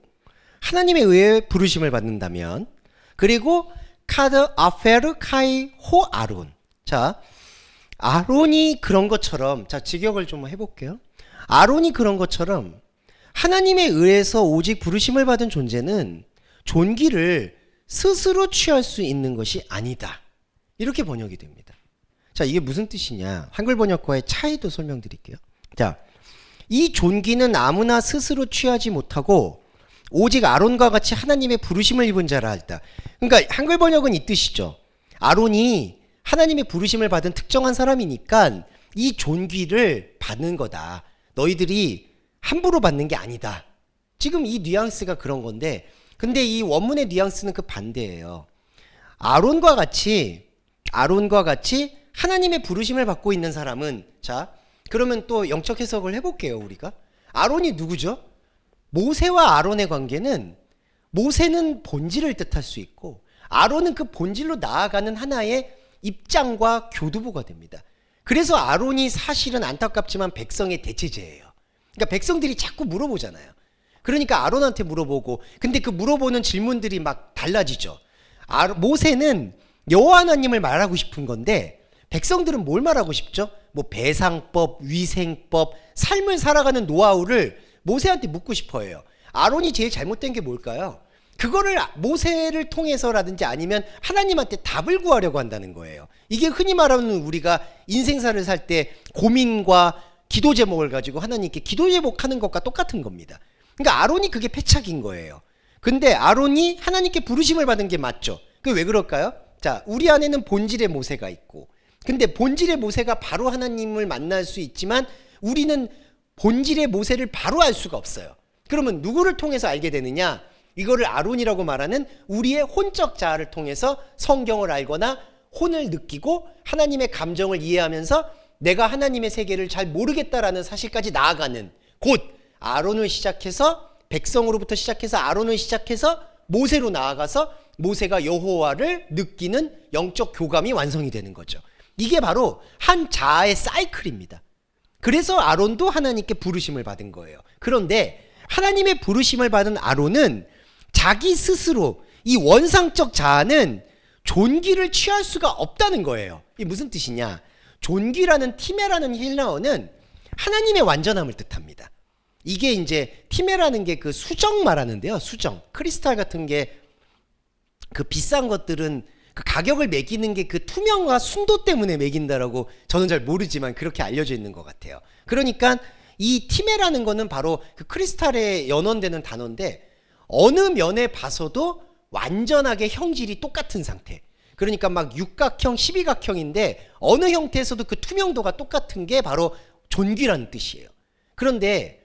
하나님에 의해 부르심을 받는다면. 그리고 카드 아페르 카이 호 아론. 자, 아론이 그런 것처럼, 자, 직역을 좀 해볼게요. 아론이 그런 것처럼 하나님에 의해서 오직 부르심을 받은 존재는 존귀를 스스로 취할 수 있는 것이 아니다. 이렇게 번역이 됩니다. 자, 이게 무슨 뜻이냐? 한글 번역과의 차이도 설명드릴게요. 자, 이 존귀는 아무나 스스로 취하지 못하고 오직 아론과 같이 하나님의 부르심을 입은 자라 할다. 그러니까 한글 번역은 이 뜻이죠. 아론이 하나님의 부르심을 받은 특정한 사람이니까 이 존귀를 받는 거다. 너희들이 함부로 받는 게 아니다. 지금 이 뉘앙스가 그런 건데, 근데 이 원문의 뉘앙스는 그 반대예요. 아론과 같이 하나님의 부르심을 받고 있는 사람은, 자, 그러면 또 영적 해석을 해볼게요. 우리가 아론이 누구죠? 모세와 아론의 관계는, 모세는 본질을 뜻할 수 있고 아론은 그 본질로 나아가는 하나의 입장과 교두보가 됩니다. 그래서 아론이 사실은 안타깝지만 백성의 대체제예요. 그러니까 백성들이 자꾸 물어보잖아요. 그러니까 아론한테 물어보고, 근데 그 물어보는 질문들이 막 달라지죠. 모세는 여호와 하나님을 말하고 싶은 건데 백성들은 뭘 말하고 싶죠? 뭐 배상법, 위생법, 삶을 살아가는 노하우를 모세한테 묻고 싶어해요. 아론이 제일 잘못된 게 뭘까요? 그거를 모세를 통해서라든지 아니면 하나님한테 답을 구하려고 한다는 거예요. 이게 흔히 말하는 우리가 인생사를 살 때 고민과 기도 제목을 가지고 하나님께 기도 제목하는 것과 똑같은 겁니다. 그러니까 아론이 그게 패착인 거예요. 근데 아론이 하나님께 부르심을 받은 게 맞죠. 그게 왜 그럴까요? 자, 우리 안에는 본질의 모세가 있고, 근데 본질의 모세가 바로 하나님을 만날 수 있지만 우리는 본질의 모세를 바로 알 수가 없어요. 그러면 누구를 통해서 알게 되느냐? 이거를 아론이라고 말하는 우리의 혼적 자아를 통해서 성경을 알거나 혼을 느끼고 하나님의 감정을 이해하면서 내가 하나님의 세계를 잘 모르겠다라는 사실까지 나아가는, 곧 아론을 시작해서 백성으로부터 시작해서 아론을 시작해서 모세로 나아가서 모세가 여호와를 느끼는 영적 교감이 완성이 되는 거죠. 이게 바로 한 자아의 사이클입니다. 그래서 아론도 하나님께 부르심을 받은 거예요. 그런데 하나님의 부르심을 받은 아론은 자기 스스로, 이 원상적 자아는 존귀를 취할 수가 없다는 거예요. 이게 무슨 뜻이냐? 존귀라는 티메라는 힐라어는 하나님의 완전함을 뜻합니다. 이게 이제 티메라는 게 그 수정 말하는데요. 수정. 크리스탈 같은 게 그 비싼 것들은 그 가격을 매기는 게 그 투명과 순도 때문에 매긴다라고 저는 잘 모르지만 그렇게 알려져 있는 것 같아요. 그러니까 이 티메라는 거는 바로 그 크리스탈에 연원되는 단어인데 어느 면에 봐서도 완전하게 형질이 똑같은 상태. 그러니까 막 육각형, 12각형인데 어느 형태에서도 그 투명도가 똑같은 게 바로 존귀라는 뜻이에요. 그런데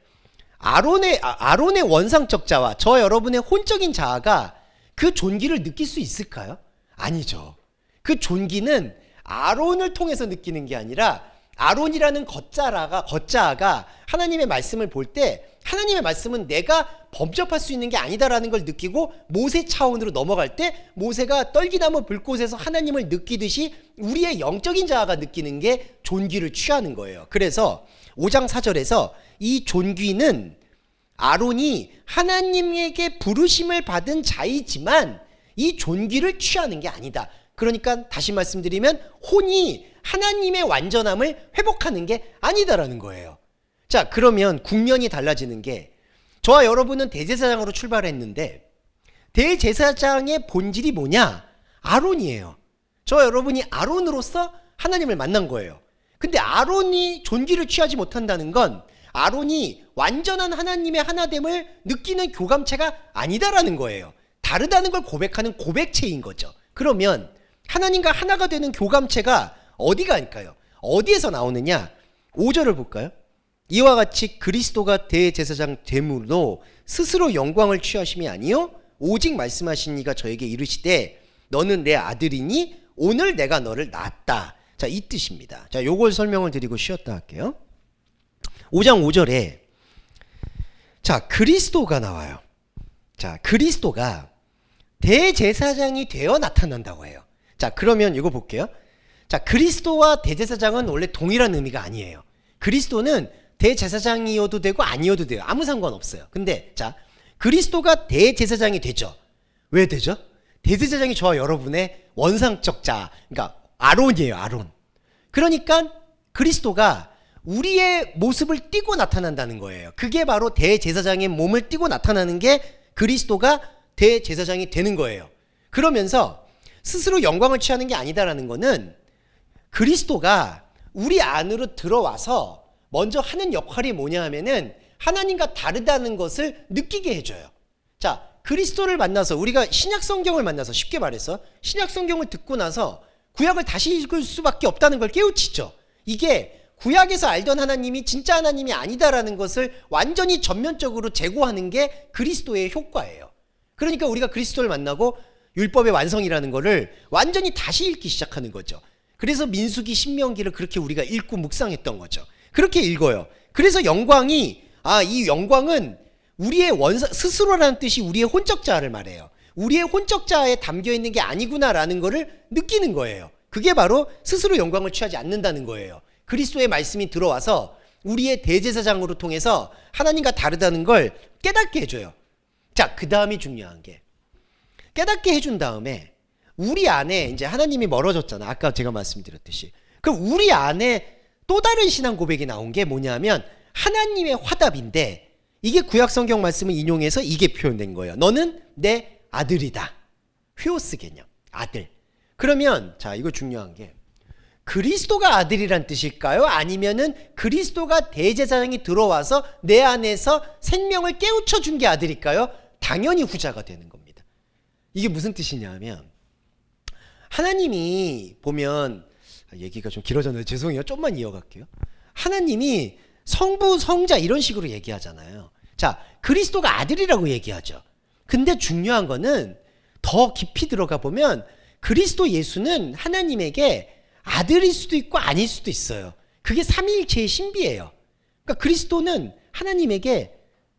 아론의 원상적 자와 저 여러분의 혼적인 자아가 그 존귀를 느낄 수 있을까요? 아니죠. 그 존귀는 아론을 통해서 느끼는 게 아니라 아론이라는 겉자아가 하나님의 말씀을 볼 때 하나님의 말씀은 내가 범접할 수 있는 게 아니다라는 걸 느끼고 모세 차원으로 넘어갈 때 모세가 떨기나무 불꽃에서 하나님을 느끼듯이 우리의 영적인 자아가 느끼는 게 존귀를 취하는 거예요. 그래서 5장 4절에서 이 존귀는 아론이 하나님에게 부르심을 받은 자이지만 이 존귀를 취하는 게 아니다. 그러니까 다시 말씀드리면 혼이 하나님의 완전함을 회복하는 게 아니다라는 거예요. 자, 그러면 국면이 달라지는 게 저와 여러분은 대제사장으로 출발했는데 대제사장의 본질이 뭐냐? 아론이에요. 저와 여러분이 아론으로서 하나님을 만난 거예요. 근데 아론이 존귀를 취하지 못한다는 건 아론이 완전한 하나님의 하나됨을 느끼는 교감체가 아니다라는 거예요. 다르다는 걸 고백하는 고백체인 거죠. 그러면 하나님과 하나가 되는 교감체가 어디가 아닐까요? 어디에서 나오느냐? 5절을 볼까요? 이와 같이 그리스도가 대제사장 되므로 스스로 영광을 취하심이 아니요 오직 말씀하신 이가 저에게 이르시되 너는 내 아들이니 오늘 내가 너를 낳았다. 자, 이 뜻입니다. 자, 요걸 설명을 드리고 쉬었다 할게요. 5장 5절에 자, 그리스도가 나와요. 자, 그리스도가 대제사장이 되어 나타난다고 해요. 자, 그러면 이거 볼게요. 자, 그리스도와 대제사장은 원래 동일한 의미가 아니에요. 그리스도는 대제사장이어도 되고 아니어도 돼요. 아무 상관없어요. 근데 자, 그리스도가 대제사장이 되죠. 왜 되죠? 대제사장이 저와 여러분의 원상적 자, 그러니까 아론이에요. 아론. 그러니까 그리스도가 우리의 모습을 띠고 나타난다는 거예요. 그게 바로 대제사장의 몸을 띠고 나타나는 게 그리스도가 대제사장이 되는 거예요. 그러면서 스스로 영광을 취하는 게 아니다라는 거는 그리스도가 우리 안으로 들어와서 먼저 하는 역할이 뭐냐 하면은 하나님과 다르다는 것을 느끼게 해줘요. 자, 그리스도를 만나서 우리가 신약 성경을 만나서 쉽게 말해서 신약 성경을 듣고 나서 구약을 다시 읽을 수밖에 없다는 걸 깨우치죠. 이게 구약에서 알던 하나님이 진짜 하나님이 아니다라는 것을 완전히 전면적으로 제고하는 게 그리스도의 효과예요. 그러니까 우리가 그리스도를 만나고 율법의 완성이라는 거를 완전히 다시 읽기 시작하는 거죠. 그래서 민수기 신명기를 그렇게 우리가 읽고 묵상했던 거죠. 그렇게 읽어요. 그래서 영광이 이 영광은 우리의 스스로라는 뜻이 우리의 혼적자를 말해요. 우리의 혼적자에 담겨있는 게 아니구나라는 거를 느끼는 거예요. 그게 바로 스스로 영광을 취하지 않는다는 거예요. 그리스도의 말씀이 들어와서 우리의 대제사장으로 통해서 하나님과 다르다는 걸 깨닫게 해줘요. 자, 그 다음이 중요한 게 깨닫게 해준 다음에 우리 안에 이제 하나님이 멀어졌잖아. 아까 제가 말씀드렸듯이. 그럼 우리 안에 또 다른 신앙 고백이 나온 게 뭐냐면 하나님의 화답인데 이게 구약 성경 말씀을 인용해서 이게 표현된 거예요. 너는 내 아들이다. 휴오스 개념. 아들. 그러면 자, 이거 중요한 게 그리스도가 아들이란 뜻일까요? 아니면은 그리스도가 대제사장이 들어와서 내 안에서 생명을 깨우쳐 준 게 아들일까요? 당연히 후자가 되는 겁니다. 이게 무슨 뜻이냐면 하나님이 보면 얘기가 좀 길어졌는데 죄송해요. 좀만 이어갈게요. 하나님이 성부, 성자 이런 식으로 얘기하잖아요. 자, 그리스도가 아들이라고 얘기하죠. 근데 중요한 거는 더 깊이 들어가 보면 그리스도 예수는 하나님에게 아들일 수도 있고 아닐 수도 있어요. 그게 삼위일체의 신비예요. 그러니까 그리스도는 하나님에게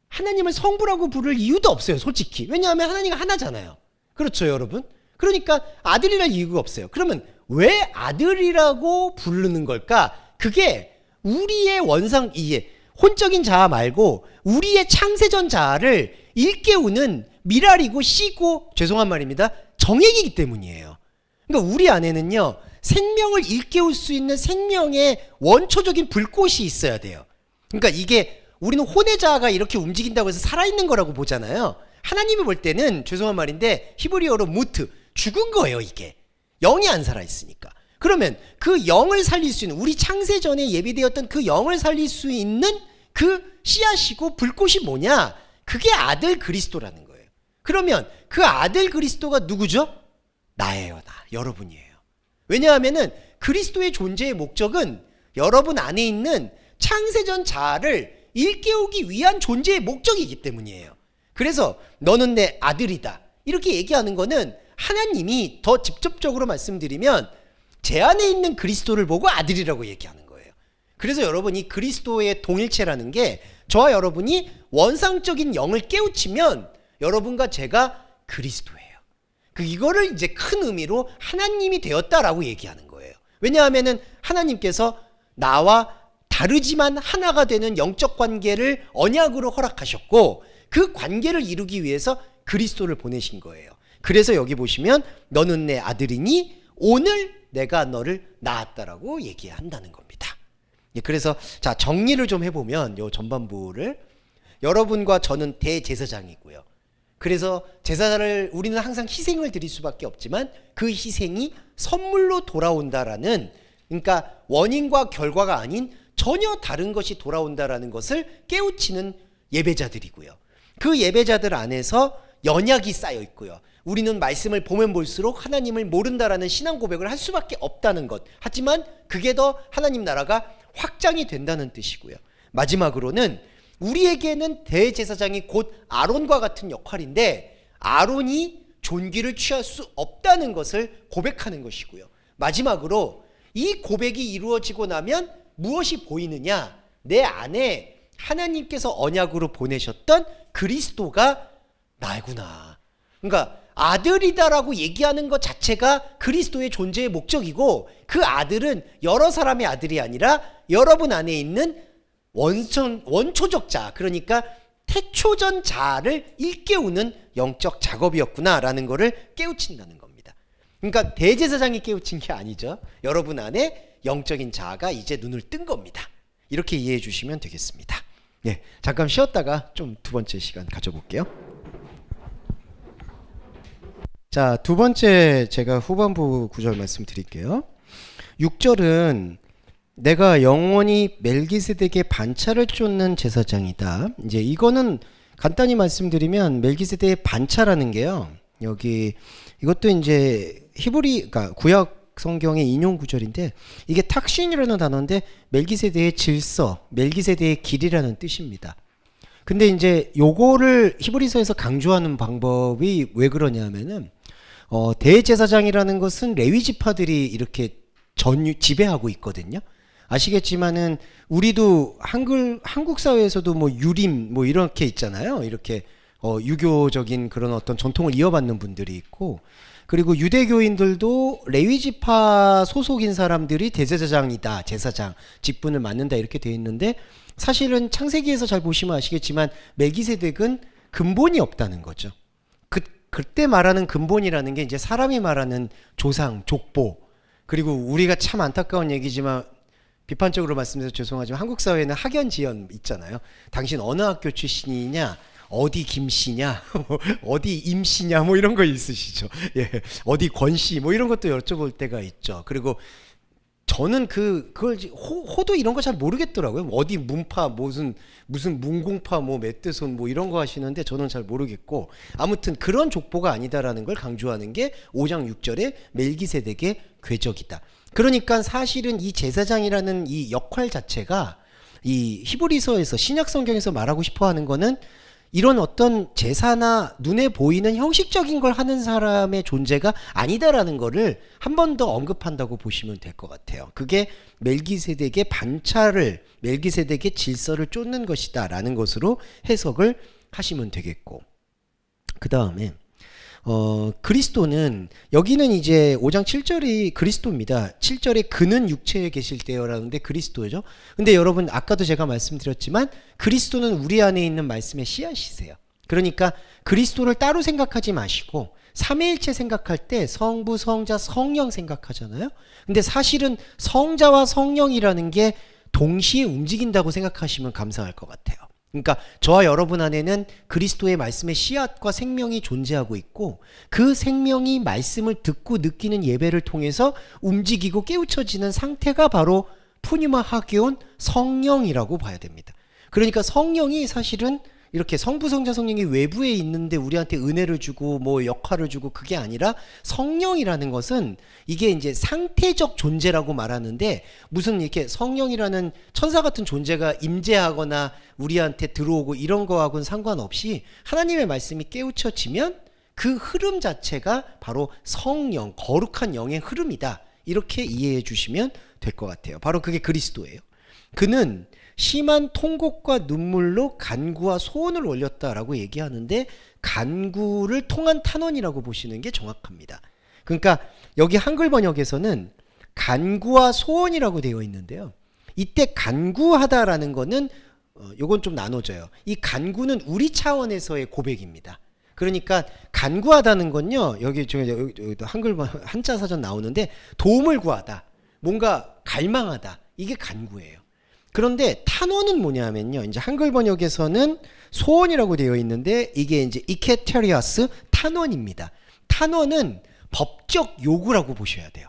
하나님을 성부라고 부를 이유도 없어요. 솔직히. 왜냐하면 하나님이 하나잖아요. 그렇죠, 여러분? 그러니까 아들이랄 이유가 없어요. 그러면 왜 아들이라고 부르는 걸까? 그게 우리의 원상, 이게 혼적인 자아 말고 우리의 창세전 자아를 일깨우는 미랄이고 씨고, 죄송한 말입니다, 정액이기 때문이에요. 그러니까 우리 안에는요, 생명을 일깨울 수 있는 생명의 원초적인 불꽃이 있어야 돼요. 그러니까 이게 우리는 혼의 자아가 이렇게 움직인다고 해서 살아있는 거라고 보잖아요. 하나님이 볼 때는 죄송한 말인데 히브리어로 무트, 죽은 거예요. 이게 영이 안 살아있으니까. 그러면 그 영을 살릴 수 있는, 우리 창세전에 예비되었던 그 영을 살릴 수 있는 그 씨앗이고 불꽃이 뭐냐? 그게 아들 그리스도라는 거예요. 그러면 그 아들 그리스도가 누구죠? 나예요. 나, 여러분이에요. 왜냐하면은 그리스도의 존재의 목적은 여러분 안에 있는 창세전 자아를 일깨우기 위한 존재의 목적이기 때문이에요. 그래서 너는 내 아들이다 이렇게 얘기하는 거는 하나님이 더 직접적으로 말씀드리면 제 안에 있는 그리스도를 보고 아들이라고 얘기하는 거예요. 그래서 여러분, 이 그리스도의 동일체라는 게 저와 여러분이 원상적인 영을 깨우치면 여러분과 제가 그리스도예요. 이거를 이제 큰 의미로 하나님이 되었다라고 얘기하는 거예요. 왜냐하면은 하나님께서 나와 다르지만 하나가 되는 영적 관계를 언약으로 허락하셨고 그 관계를 이루기 위해서 그리스도를 보내신 거예요. 그래서 여기 보시면 너는 내 아들이니 오늘 내가 너를 낳았다라고 얘기한다는 겁니다. 그래서 자, 정리를 좀 해보면 요 전반부를 여러분과 저는 대제사장이고요. 그래서 제사를 우리는 항상 희생을 드릴 수밖에 없지만 그 희생이 선물로 돌아온다라는, 그러니까 원인과 결과가 아닌 전혀 다른 것이 돌아온다라는 것을 깨우치는 예배자들이고요. 그 예배자들 안에서 연약이 쌓여 있고요. 우리는 말씀을 보면 볼수록 하나님을 모른다라는 신앙 고백을 할 수밖에 없다는 것. 하지만 그게 더 하나님 나라가 확장이 된다는 뜻이고요. 마지막으로는 우리에게는 대제사장이 곧 아론과 같은 역할인데 아론이 존귀를 취할 수 없다는 것을 고백하는 것이고요. 마지막으로 이 고백이 이루어지고 나면 무엇이 보이느냐? 내 안에 하나님께서 언약으로 보내셨던 그리스도가 나구나. 그러니까 아들이다라고 얘기하는 것 자체가 그리스도의 존재의 목적이고, 그 아들은 여러 사람의 아들이 아니라 여러분 안에 있는 원초적 자, 그러니까 태초전 자를 일깨우는 영적 작업이었구나라는 것을 깨우친다는 겁니다. 그러니까 대제사장이 깨우친 게 아니죠. 여러분 안에 영적인 자아가 이제 눈을 뜬 겁니다. 이렇게 이해해 주시면 되겠습니다. 네, 잠깐 쉬었다가 좀 두 번째 시간 가져볼게요. 자, 두 번째 제가 후반부 구절 말씀드릴게요. 6절은 내가 영원히 멜기세덱의 반차를 쫓는 제사장이다. 이제 이거는 간단히 말씀드리면 멜기세덱의 반차라는 게요. 여기 이것도 이제 히브리, 그러니까 구약 성경의 인용 구절인데 이게 탁신이라는 단어인데 멜기세덱의 질서, 멜기세덱의 길이라는 뜻입니다. 근데 이제 요거를 히브리서에서 강조하는 방법이 왜 그러냐면은 대제사장이라는 것은 레위 지파들이 이렇게 지배하고 있거든요. 아시겠지만은 우리도 한국 사회에서도 뭐 유림 뭐 이렇게 있잖아요. 이렇게 유교적인 그런 어떤 전통을 이어받는 분들이 있고, 그리고 유대교인들도 레위 지파 소속인 사람들이 대제사장이다, 제사장 직분을 맡는다 이렇게 되어 있는데, 사실은 창세기에서 잘 보시면 아시겠지만 멜기세덱은 근본이 없다는 거죠. 그때 말하는 근본이라는 게 이제 사람이 말하는 조상, 족보, 그리고 우리가 참 안타까운 얘기지만 비판적으로 말씀드려서 죄송하지만 한국 사회에는 학연지연 있잖아요. 당신 어느 학교 출신이냐, 어디 김씨냐, 어디 임씨냐, 뭐 이런 거 있으시죠. 예, 어디 권씨, 뭐 이런 것도 여쭤볼 때가 있죠. 그리고 저는 그걸 호도 이런 거 잘 모르겠더라고요. 어디 문파, 무슨 문공파, 뭐 멧돼손 뭐 이런 거 하시는데 저는 잘 모르겠고, 아무튼 그런 족보가 아니다라는 걸 강조하는 게 5장 6절에 멜기세덱의 궤적이다. 그러니까 사실은 이 제사장이라는 이 역할 자체가 이 히브리서에서 신약 성경에서 말하고 싶어 하는 거는 이런 어떤 제사나 눈에 보이는 형식적인 걸 하는 사람의 존재가 아니다라는 거를 한 번 더 언급한다고 보시면 될 것 같아요. 그게 멜기세덱의 반차를, 멜기세덱의 질서를 쫓는 것이다 라는 것으로 해석을 하시면 되겠고, 그 다음에 그리스도는, 여기는 이제 5장 7절이 그리스도입니다. 7절에 그는 육체에 계실 때요라는데 그리스도죠. 근데 여러분 아까도 제가 말씀드렸지만 그리스도는 우리 안에 있는 말씀의 씨앗이세요. 그러니까 그리스도를 따로 생각하지 마시고 삼위일체 생각할 때 성부, 성자, 성령 생각하잖아요. 근데 사실은 성자와 성령이라는 게 동시에 움직인다고 생각하시면 감사할 것 같아요. 그러니까 저와 여러분 안에는 그리스도의 말씀의 씨앗과 생명이 존재하고 있고, 그 생명이 말씀을 듣고 느끼는 예배를 통해서 움직이고 깨우쳐지는 상태가 바로 푸니마 하기온 성령이라고 봐야 됩니다. 그러니까 성령이 사실은 이렇게 성부, 성자, 성령이 외부에 있는데 우리한테 은혜를 주고 뭐 역할을 주고, 그게 아니라 성령이라는 것은 이게 이제 상태적 존재라고 말하는데, 무슨 이렇게 성령이라는 천사 같은 존재가 임재하거나 우리한테 들어오고 이런 거하고는 상관없이 하나님의 말씀이 깨우쳐지면 그 흐름 자체가 바로 성령, 거룩한 영의 흐름이다. 이렇게 이해해 주시면 될 것 같아요. 바로 그게 그리스도예요. 그는 심한 통곡과 눈물로 간구와 소원을 올렸다라고 얘기하는데, 간구를 통한 탄원이라고 보시는 게 정확합니다. 그러니까 여기 한글 번역에서는 간구와 소원이라고 되어 있는데요. 이때 간구하다라는 거는 요건 좀 나눠져요. 이 간구는 우리 차원에서의 고백입니다. 그러니까 간구하다는 건요, 여기 한글 한자 사전 나오는데 도움을 구하다, 뭔가 갈망하다, 이게 간구예요. 그런데 탄원은 뭐냐면요. 이제 한글 번역에서는 소원이라고 되어 있는데 이게 이제 이케테리아스 탄원입니다. 탄원은 법적 요구라고 보셔야 돼요.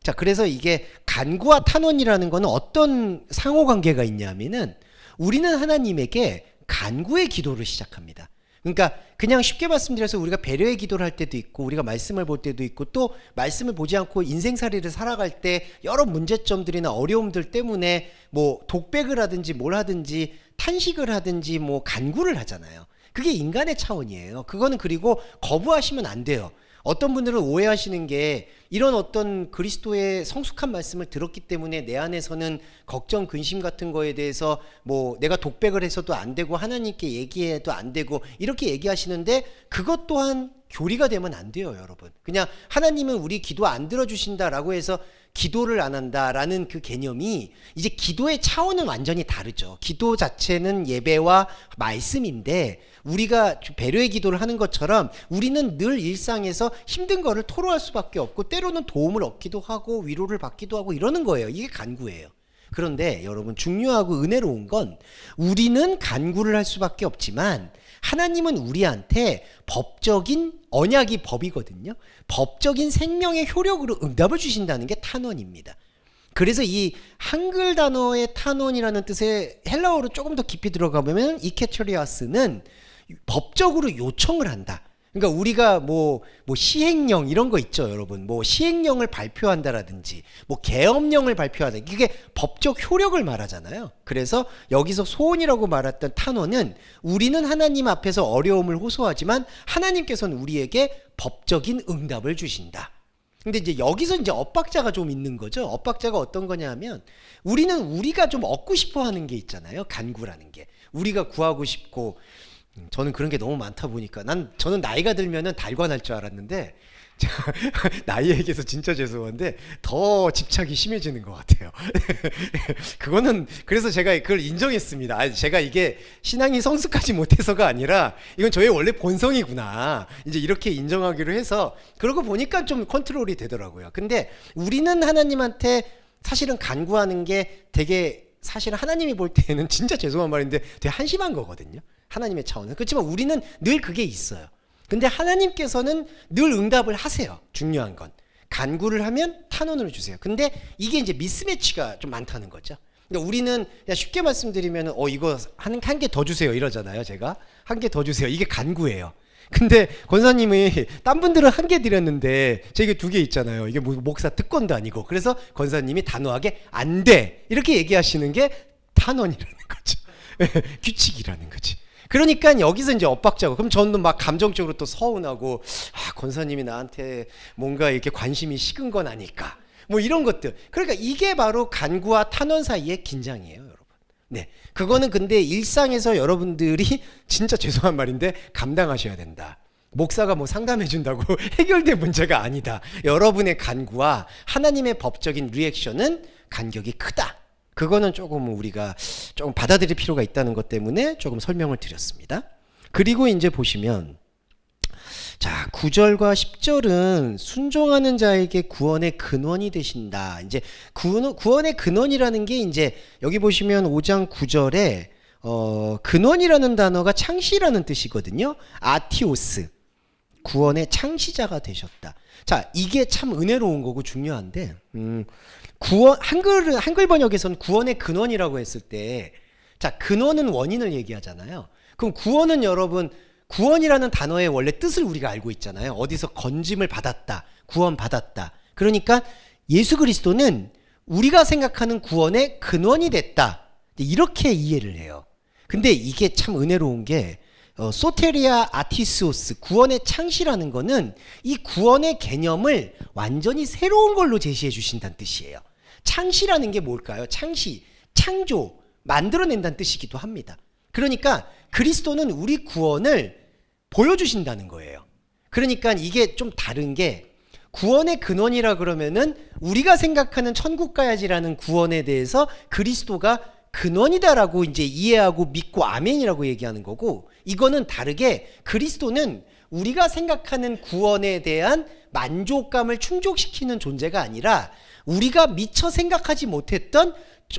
자, 그래서 이게 간구와 탄원이라는 거는 어떤 상호 관계가 있냐면은 우리는 하나님에게 간구의 기도를 시작합니다. 그러니까 그냥 쉽게 말씀드려서 우리가 배려의 기도를 할 때도 있고 우리가 말씀을 볼 때도 있고 또 말씀을 보지 않고 인생살이를 살아갈 때 여러 문제점들이나 어려움들 때문에 뭐 독백을 하든지 뭘 하든지 탄식을 하든지 뭐 간구를 하잖아요. 그게 인간의 차원이에요. 그거는 그리고 거부하시면 안 돼요. 어떤 분들은 오해하시는 게 이런 어떤 그리스도의 성숙한 말씀을 들었기 때문에 내 안에서는 걱정, 근심 같은 거에 대해서 뭐 내가 독백을 해서도 안 되고 하나님께 얘기해도 안 되고 이렇게 얘기하시는데 그것 또한 교리가 되면 안 돼요, 여러분. 그냥 하나님은 우리 기도 안 들어주신다라고 해서 기도를 안 한다라는 그 개념이 이제 기도의 차원은 완전히 다르죠. 기도 자체는 예배와 말씀인데 우리가 배려의 기도를 하는 것처럼 우리는 늘 일상에서 힘든 거를 토로할 수밖에 없고 때로는 도움을 얻기도 하고 위로를 받기도 하고 이러는 거예요. 이게 간구예요. 그런데 여러분 중요하고 은혜로운 건 우리는 간구를 할 수밖에 없지만 하나님은 우리한테 법적인 언약이 법이거든요. 법적인 생명의 효력으로 응답을 주신다는 게 탄원입니다. 그래서 이 한글 단어의 탄원이라는 뜻의 헬라어로 조금 더 깊이 들어가보면 이케테리아스는 법적으로 요청을 한다. 그러니까 우리가 뭐 시행령 이런 거 있죠, 여러분. 뭐 시행령을 발표한다라든지 뭐 계엄령을 발표하다. 이게 법적 효력을 말하잖아요. 그래서 여기서 소원이라고 말했던 탄원은 우리는 하나님 앞에서 어려움을 호소하지만 하나님께서는 우리에게 법적인 응답을 주신다. 근데 이제 여기서 이제 엇박자가 좀 있는 거죠. 엇박자가 어떤 거냐면 우리는 우리가 좀 얻고 싶어 하는 게 있잖아요. 간구라는 게. 우리가 구하고 싶고 저는 그런 게 너무 많다 보니까 저는 나이가 들면은 달관할 줄 알았는데 나이 얘기해서 진짜 죄송한데 더 집착이 심해지는 것 같아요. 그거는 그래서 제가 그걸 인정했습니다. 아니, 제가 이게 신앙이 성숙하지 못해서가 아니라 이건 저의 원래 본성이구나 이제 이렇게 인정하기로 해서 그러고 보니까 좀 컨트롤이 되더라고요. 근데 우리는 하나님한테 사실은 간구하는 게 되게 사실 하나님이 볼 때는 진짜 죄송한 말인데 되게 한심한 거거든요. 하나님의 차원에서. 그렇지만 우리는 늘 그게 있어요. 근데 하나님께서는 늘 응답을 하세요. 중요한 건 간구를 하면 탄원을 주세요. 근데 이게 이제 미스매치가 좀 많다는 거죠. 그러니까 우리는 그냥 쉽게 말씀드리면 이거 한 개 더 주세요 이러잖아요. 제가 한 개 더 주세요. 이게 간구예요. 근데 권사님이 딴 분들은 한 개 드렸는데 제게 두 개 있잖아요. 이게 목사 특권도 아니고. 그래서 권사님이 단호하게 안 돼 이렇게 얘기하시는 게 탄원이라는 거죠. 규칙이라는 거지. 그러니까 여기서 이제 엇박자고 그럼 저는 막 감정적으로 또 서운하고 권사님이 나한테 뭔가 이렇게 관심이 식은 건 아닐까 뭐 이런 것들. 그러니까 이게 바로 간구와 탄원 사이의 긴장이에요, 여러분. 네, 그거는 근데 일상에서 여러분들이 진짜 죄송한 말인데 감당하셔야 된다. 목사가 뭐 상담해 준다고 해결될 문제가 아니다. 여러분의 간구와 하나님의 법적인 리액션은 간격이 크다. 그거는 조금 우리가 조금 받아들일 필요가 있다는 것 때문에 조금 설명을 드렸습니다. 그리고 이제 보시면 자 9절과 10절은 순종하는 자에게 구원의 근원이 되신다. 이제 구원의 근원이라는 게 이제 여기 보시면 5장 9절에 근원이라는 단어가 창시라는 뜻이거든요. 아티오스 구원의 창시자가 되셨다. 자 이게 참 은혜로운 거고 중요한데 한글 번역에서는 구원의 근원이라고 했을 때 자 근원은 원인을 얘기하잖아요. 그럼 구원은 여러분 구원이라는 단어의 원래 뜻을 우리가 알고 있잖아요. 어디서 건짐을 받았다, 구원 받았다. 그러니까 예수 그리스도는 우리가 생각하는 구원의 근원이 됐다. 이렇게 이해를 해요. 근데 이게 참 은혜로운 게 소테리아 아티스오스 구원의 창시라는 거는 이 구원의 개념을 완전히 새로운 걸로 제시해 주신다는 뜻이에요. 창시라는 게 뭘까요? 창시, 창조, 만들어낸다는 뜻이기도 합니다. 그러니까 그리스도는 우리 구원을 보여주신다는 거예요. 그러니까 이게 좀 다른 게 구원의 근원이라 그러면은 우리가 생각하는 천국 가야지라는 구원에 대해서 그리스도가 근원이다라고 이제 이해하고 믿고 아멘이라고 얘기하는 거고, 이거는 다르게 그리스도는 우리가 생각하는 구원에 대한 만족감을 충족시키는 존재가 아니라 우리가 미처 생각하지 못했던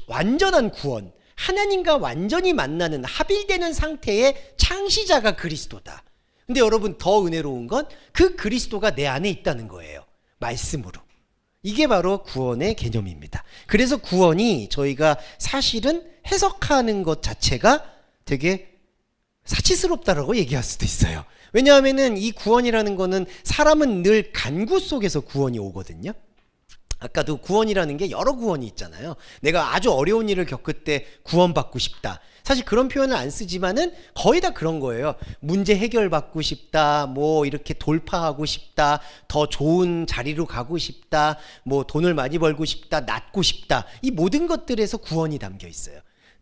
완전한 구원, 하나님과 완전히 만나는 합일되는 상태의 창시자가 그리스도다. 근데 여러분 더 은혜로운 건 그 그리스도가 내 안에 있다는 거예요. 말씀으로. 이게 바로 구원의 개념입니다. 그래서 구원이 저희가 사실은 해석하는 것 자체가 되게 사치스럽다라고 얘기할 수도 있어요. 왜냐하면은 이 구원이라는 거는 사람은 늘 간구 속에서 구원이 오거든요. 아까도 구원이라는 게 여러 구원이 있잖아요. 내가 아주 어려운 일을 겪을 때 구원받고 싶다. 사실 그런 표현을 안 쓰지만은 거의 다 그런 거예요. 문제 해결받고 싶다. 뭐 이렇게 돌파하고 싶다. 더 좋은 자리로 가고 싶다. 뭐 돈을 많이 벌고 싶다. 낫고 싶다. 이 모든 것들에서 구원이 담겨 있어요.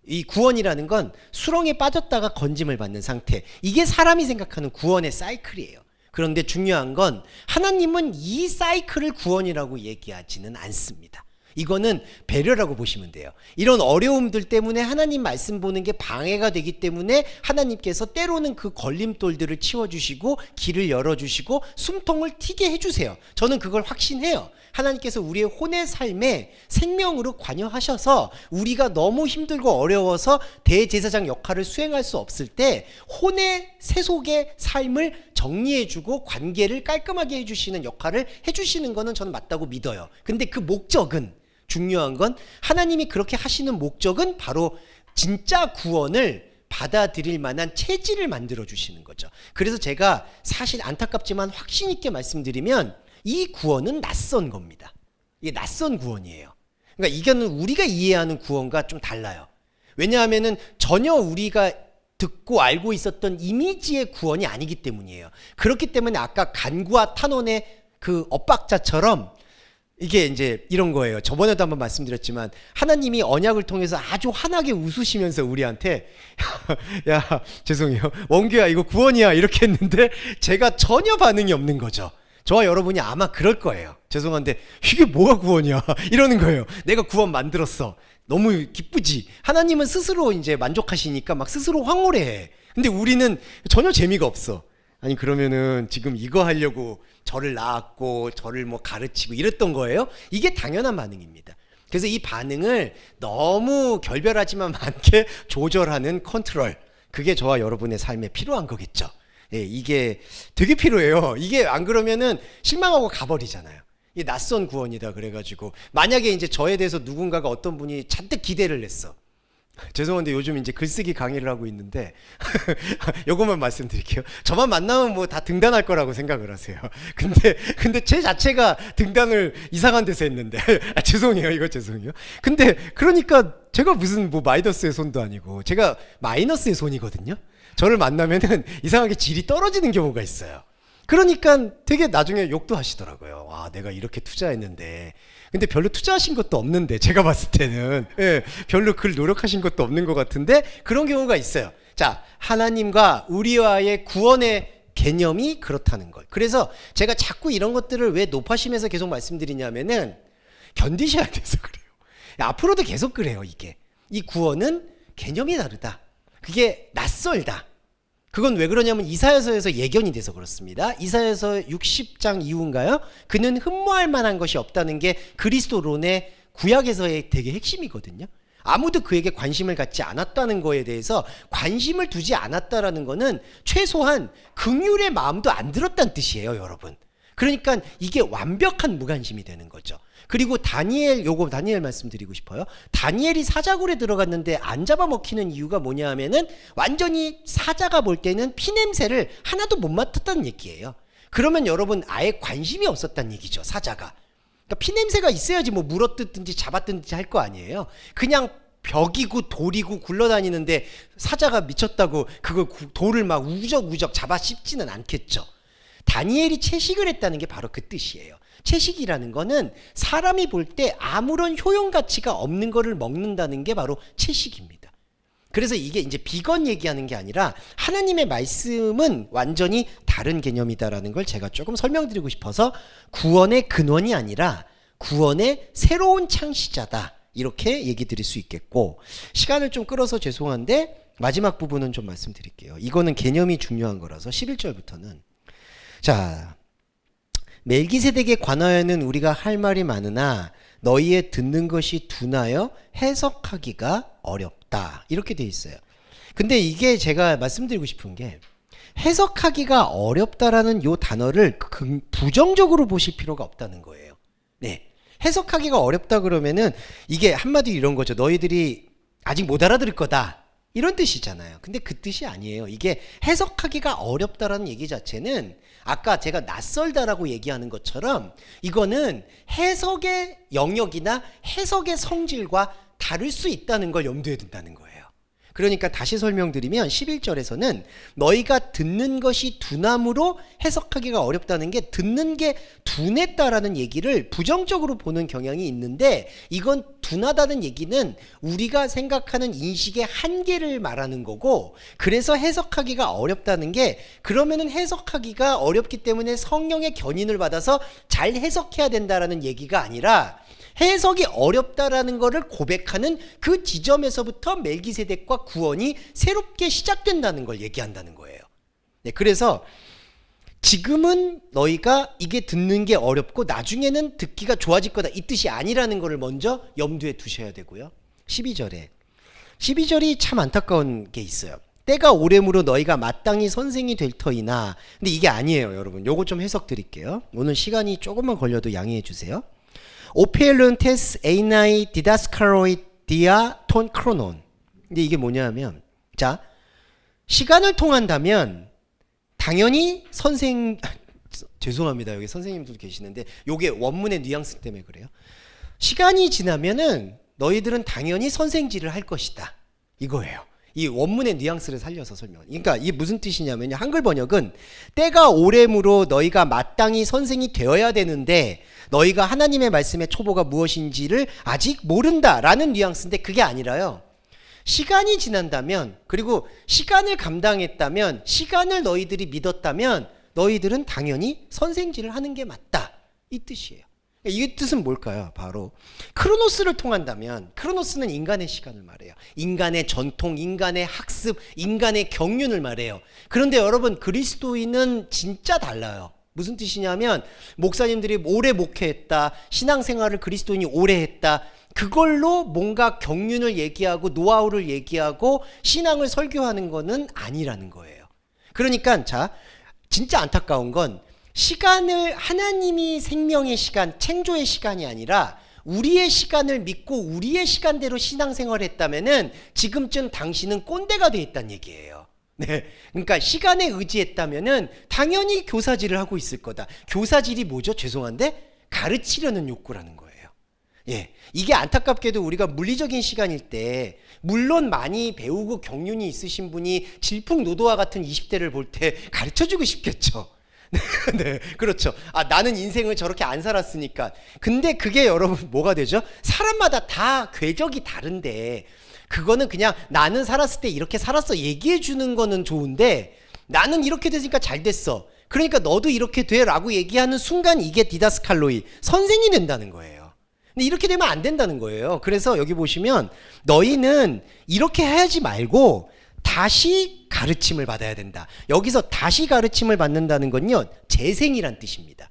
이 구원이라는 건 수렁에 빠졌다가 건짐을 받는 상태. 이게 사람이 생각하는 구원의 사이클이에요. 그런데 중요한 건 하나님은 이 사이클을 구원이라고 얘기하지는 않습니다. 이거는 배려라고 보시면 돼요. 이런 어려움들 때문에 하나님 말씀 보는 게 방해가 되기 때문에 하나님께서 때로는 그 걸림돌들을 치워주시고 길을 열어주시고 숨통을 튀게 해주세요. 저는 그걸 확신해요. 하나님께서 우리의 혼의 삶에 생명으로 관여하셔서 우리가 너무 힘들고 어려워서 대제사장 역할을 수행할 수 없을 때 혼의 세속의 삶을 정리해주고 관계를 깔끔하게 해주시는 역할을 해주시는 거는 저는 맞다고 믿어요. 근데 그 목적은, 중요한 건 하나님이 그렇게 하시는 목적은 바로 진짜 구원을 받아들일 만한 체질을 만들어 주시는 거죠. 그래서 제가 사실 안타깝지만 확신 있게 말씀드리면 이 구원은 낯선 겁니다. 이게 낯선 구원이에요. 그러니까 이거는 우리가 이해하는 구원과 좀 달라요. 왜냐하면은 전혀 우리가 듣고 알고 있었던 이미지의 구원이 아니기 때문이에요. 그렇기 때문에 아까 간구와 탄원의 그 엇박자처럼 이게 이제 이런 거예요. 저번에도 한번 말씀드렸지만 하나님이 언약을 통해서 아주 환하게 웃으시면서 우리한테 야 죄송해요 원규야 이거 구원이야 이렇게 했는데 제가 전혀 반응이 없는 거죠. 저와 여러분이 아마 그럴 거예요. 죄송한데 이게 뭐가 구원이야 이러는 거예요. 내가 구원 만들었어. 너무 기쁘지. 하나님은 스스로 이제 만족하시니까 막 스스로 황홀해. 근데 우리는 전혀 재미가 없어. 아니 그러면은 지금 이거 하려고 저를 낳았고 저를 뭐 가르치고 이랬던 거예요? 이게 당연한 반응입니다. 그래서 이 반응을 너무 결별하지만 않게 조절하는 컨트롤, 그게 저와 여러분의 삶에 필요한 거겠죠. 예, 이게 되게 필요해요. 이게 안 그러면은 실망하고 가버리잖아요. 이 낯선 구원이다 그래가지고 만약에 이제 저에 대해서 누군가가 어떤 분이 잔뜩 기대를 했어. 죄송한데 요즘 이제 글쓰기 강의를 하고 있는데 요것만 말씀드릴게요. 저만 만나면 뭐 다 등단할 거라고 생각을 하세요. 근데 제 자체가 등단을 이상한 데서 했는데 죄송해요. 이거 죄송해요. 근데 그러니까 제가 무슨 뭐 마이너스의 손도 아니고 제가 마이너스의 손이거든요. 저를 만나면은 이상하게 질이 떨어지는 경우가 있어요. 그러니까 되게 나중에 욕도 하시더라고요. 와, 내가 이렇게 투자했는데. 근데 별로 투자하신 것도 없는데, 제가 봤을 때는. 예, 별로 그 노력하신 것도 없는 것 같은데, 그런 경우가 있어요. 자, 하나님과 우리와의 구원의 개념이 그렇다는 걸. 그래서 제가 자꾸 이런 것들을 왜 높아심에서 계속 말씀드리냐면은, 견디셔야 돼서 그래요. 앞으로도 계속 그래요, 이게. 이 구원은 개념이 다르다. 그게 낯설다. 그건 왜 그러냐면 이사야서에서 예견이 돼서 그렇습니다. 이사야서 60장 이후인가요? 그는 흠모할 만한 것이 없다는 게 그리스도론의 구약에서의 되게 핵심이거든요. 아무도 그에게 관심을 갖지 않았다는 거에 대해서 관심을 두지 않았다라는 거는 최소한 긍휼의 마음도 안 들었다는 뜻이에요, 여러분. 그러니까 이게 완벽한 무관심이 되는 거죠. 그리고 다니엘, 요거 다니엘 말씀드리고 싶어요. 다니엘이 사자굴에 들어갔는데 안 잡아먹히는 이유가 뭐냐 하면은 완전히 사자가 볼 때는 피냄새를 하나도 못 맡았다는 얘기예요. 그러면 여러분 아예 관심이 없었다는 얘기죠, 사자가. 그러니까 피냄새가 있어야지 뭐 물어뜯든지 잡아뜯든지 할 거 아니에요. 그냥 벽이고 돌이고 굴러다니는데 사자가 미쳤다고 그걸 돌을 막 우적우적 잡아 씹지는 않겠죠. 다니엘이 채식을 했다는 게 바로 그 뜻이에요. 채식이라는 거는 사람이 볼 때 아무런 효용 가치가 없는 거를 먹는다는 게 바로 채식입니다. 그래서 이게 이제 비건 얘기하는 게 아니라 하나님의 말씀은 완전히 다른 개념이다라는 걸 제가 조금 설명드리고 싶어서 구원의 근원이 아니라 구원의 새로운 창시자다. 이렇게 얘기 드릴 수 있겠고, 시간을 좀 끌어서 죄송한데 마지막 부분은 좀 말씀드릴게요. 이거는 개념이 중요한 거라서 11절부터는 자, 멜기세덱에 관하여는 우리가 할 말이 많으나 너희의 듣는 것이 둔하여 해석하기가 어렵다. 이렇게 돼 있어요. 근데 이게 제가 말씀드리고 싶은 게 해석하기가 어렵다라는 요 단어를 부정적으로 보실 필요가 없다는 거예요. 네. 해석하기가 어렵다 그러면은 이게 한마디로 이런 거죠. 너희들이 아직 못 알아들을 거다. 이런 뜻이잖아요. 근데 그 뜻이 아니에요. 이게 해석하기가 어렵다라는 얘기 자체는 아까 제가 낯설다라고 얘기하는 것처럼 이거는 해석의 영역이나 해석의 성질과 다를 수 있다는 걸 염두에 둔다는 거예요. 그러니까 다시 설명드리면 11절에서는 너희가 듣는 것이 둔함으로 해석하기가 어렵다는 게 듣는 게 둔했다라는 얘기를 부정적으로 보는 경향이 있는데 이건 둔하다는 얘기는 우리가 생각하는 인식의 한계를 말하는 거고 그래서 해석하기가 어렵다는 게 그러면은 해석하기가 어렵기 때문에 성령의 견인을 받아서 잘 해석해야 된다라는 얘기가 아니라 해석이 어렵다라는 것을 고백하는 그 지점에서부터 멜기세덱과 구원이 새롭게 시작된다는 걸 얘기한다는 거예요. 네, 그래서 지금은 너희가 이게 듣는 게 어렵고 나중에는 듣기가 좋아질 거다 이 뜻이 아니라는 것을 먼저 염두에 두셔야 되고요. 12절이 참 안타까운 게 있어요. 때가 오래므로 너희가 마땅히 선생이 될 터이나 근데 이게 아니에요 여러분. 요거 좀 해석 드릴게요. 오늘 시간이 조금만 걸려도 양해해 주세요. 오피엘룬 테스 에이나이 디다스카로이 디아 톤 크로논. 근데 이게 뭐냐면 자 시간을 통한다면 당연히 죄송합니다 여기 선생님들 계시는데 요게 원문의 뉘앙스 때문에 그래요. 시간이 지나면은 너희들은 당연히 선생질을 할 것이다 이거예요. 이 원문의 뉘앙스를 살려서 설명. 그러니까 이게 무슨 뜻이냐면요. 한글 번역은 때가 오래므로 너희가 마땅히 선생이 되어야 되는데 너희가 하나님의 말씀의 초보가 무엇인지를 아직 모른다라는 뉘앙스인데 그게 아니라요. 시간이 지난다면 그리고 시간을 감당했다면 시간을 너희들이 믿었다면 너희들은 당연히 선생질을 하는 게 맞다. 이 뜻이에요. 이 뜻은 뭘까요? 바로 크로노스를 통한다면 크로노스는 인간의 시간을 말해요. 인간의 전통, 인간의 학습, 인간의 경륜을 말해요. 그런데 여러분 그리스도인은 진짜 달라요. 무슨 뜻이냐면 목사님들이 오래 목회했다. 신앙생활을 그리스도인이 오래 했다. 그걸로 뭔가 경륜을 얘기하고 노하우를 얘기하고 신앙을 설교하는 거는 아니라는 거예요. 그러니까 자 진짜 안타까운 건 시간을 하나님이 생명의 시간, 창조의 시간이 아니라 우리의 시간을 믿고 우리의 시간대로 신앙생활을 했다면은 지금쯤 당신은 꼰대가 돼 있다는 얘기예요. 네. 그러니까 시간에 의지했다면은 당연히 교사질을 하고 있을 거다. 교사질이 뭐죠? 죄송한데 가르치려는 욕구라는 거예요. 예. 이게 안타깝게도 우리가 물리적인 시간일 때 물론 많이 배우고 경륜이 있으신 분이 질풍노도와 같은 20대를 볼 때 가르쳐주고 싶겠죠. 네, 그렇죠. 아, 나는 인생을 저렇게 안 살았으니까. 근데 그게 여러분 뭐가 되죠? 사람마다 다 궤적이 다른데 그거는 그냥 나는 살았을 때 이렇게 살았어 얘기해 주는 거는 좋은데 나는 이렇게 됐으니까 잘 됐어. 그러니까 너도 이렇게 돼 라고 얘기하는 순간 이게 디다스칼로이, 선생이 된다는 거예요. 근데 이렇게 되면 안 된다는 거예요. 그래서 여기 보시면 너희는 이렇게 하지 말고 다시 가르침을 받아야 된다. 여기서 다시 가르침을 받는다는 건요 재생이란 뜻입니다.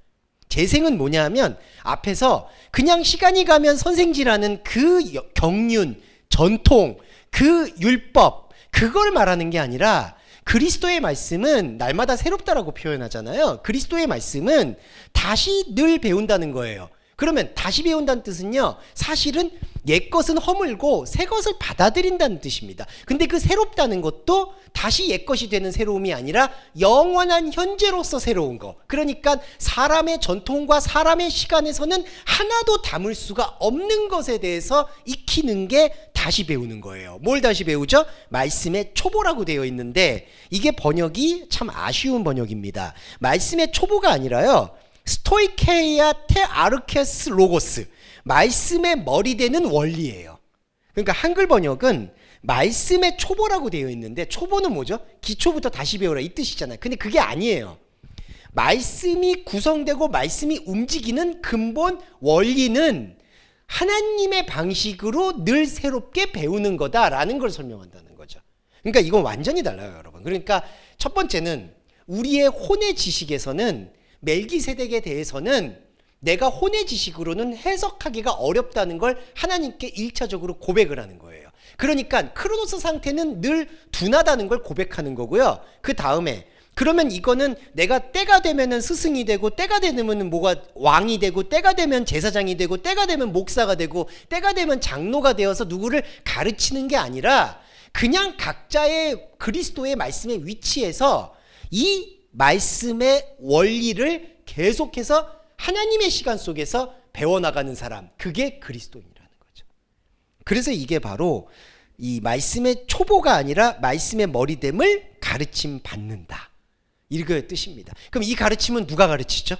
재생은 뭐냐면 앞에서 그냥 시간이 가면 선생질하는 그 경륜, 전통, 그 율법 그걸 말하는 게 아니라 그리스도의 말씀은 날마다 새롭다라고 표현하잖아요. 그리스도의 말씀은 다시 늘 배운다는 거예요. 그러면 다시 배운다는 뜻은요 사실은 옛것은 허물고 새것을 받아들인다는 뜻입니다. 근데 그 새롭다는 것도 다시 옛것이 되는 새로움이 아니라 영원한 현재로서 새로운 거. 그러니까 사람의 전통과 사람의 시간에서는 하나도 담을 수가 없는 것에 대해서 익히는 게 다시 배우는 거예요. 뭘 다시 배우죠? 말씀의 초보라고 되어 있는데 이게 번역이 참 아쉬운 번역입니다. 말씀의 초보가 아니라요 스토이케이아 테 아르케스 로고스, 말씀의 머리 되는 원리예요. 그러니까 한글 번역은 말씀의 초보라고 되어 있는데 초보는 뭐죠? 기초부터 다시 배우라 이 뜻이잖아요. 근데 그게 아니에요. 말씀이 구성되고 말씀이 움직이는 근본 원리는 하나님의 방식으로 늘 새롭게 배우는 거다라는 걸 설명한다는 거죠. 그러니까 이건 완전히 달라요, 여러분. 그러니까 첫 번째는 우리의 혼의 지식에서는 멜기세덱에 대해서는 내가 혼의 지식으로는 해석하기가 어렵다는 걸 하나님께 1차적으로 고백을 하는 거예요. 그러니까 크로노스 상태는 늘 둔하다는 걸 고백하는 거고요. 그 다음에 그러면 이거는 내가 때가 되면은 스승이 되고, 때가 되면은 뭐가 왕이 되고, 때가 되면 제사장이 되고, 때가 되면 목사가 되고, 때가 되면 장로가 되어서 누구를 가르치는 게 아니라 그냥 각자의 그리스도의 말씀의 위치에서 이 말씀의 원리를 계속해서 하나님의 시간 속에서 배워나가는 사람, 그게 그리스도인이라는 거죠. 그래서 이게 바로 이 말씀의 초보가 아니라 말씀의 머리됨을 가르침 받는다, 이거의 뜻입니다. 그럼 이 가르침은 누가 가르치죠?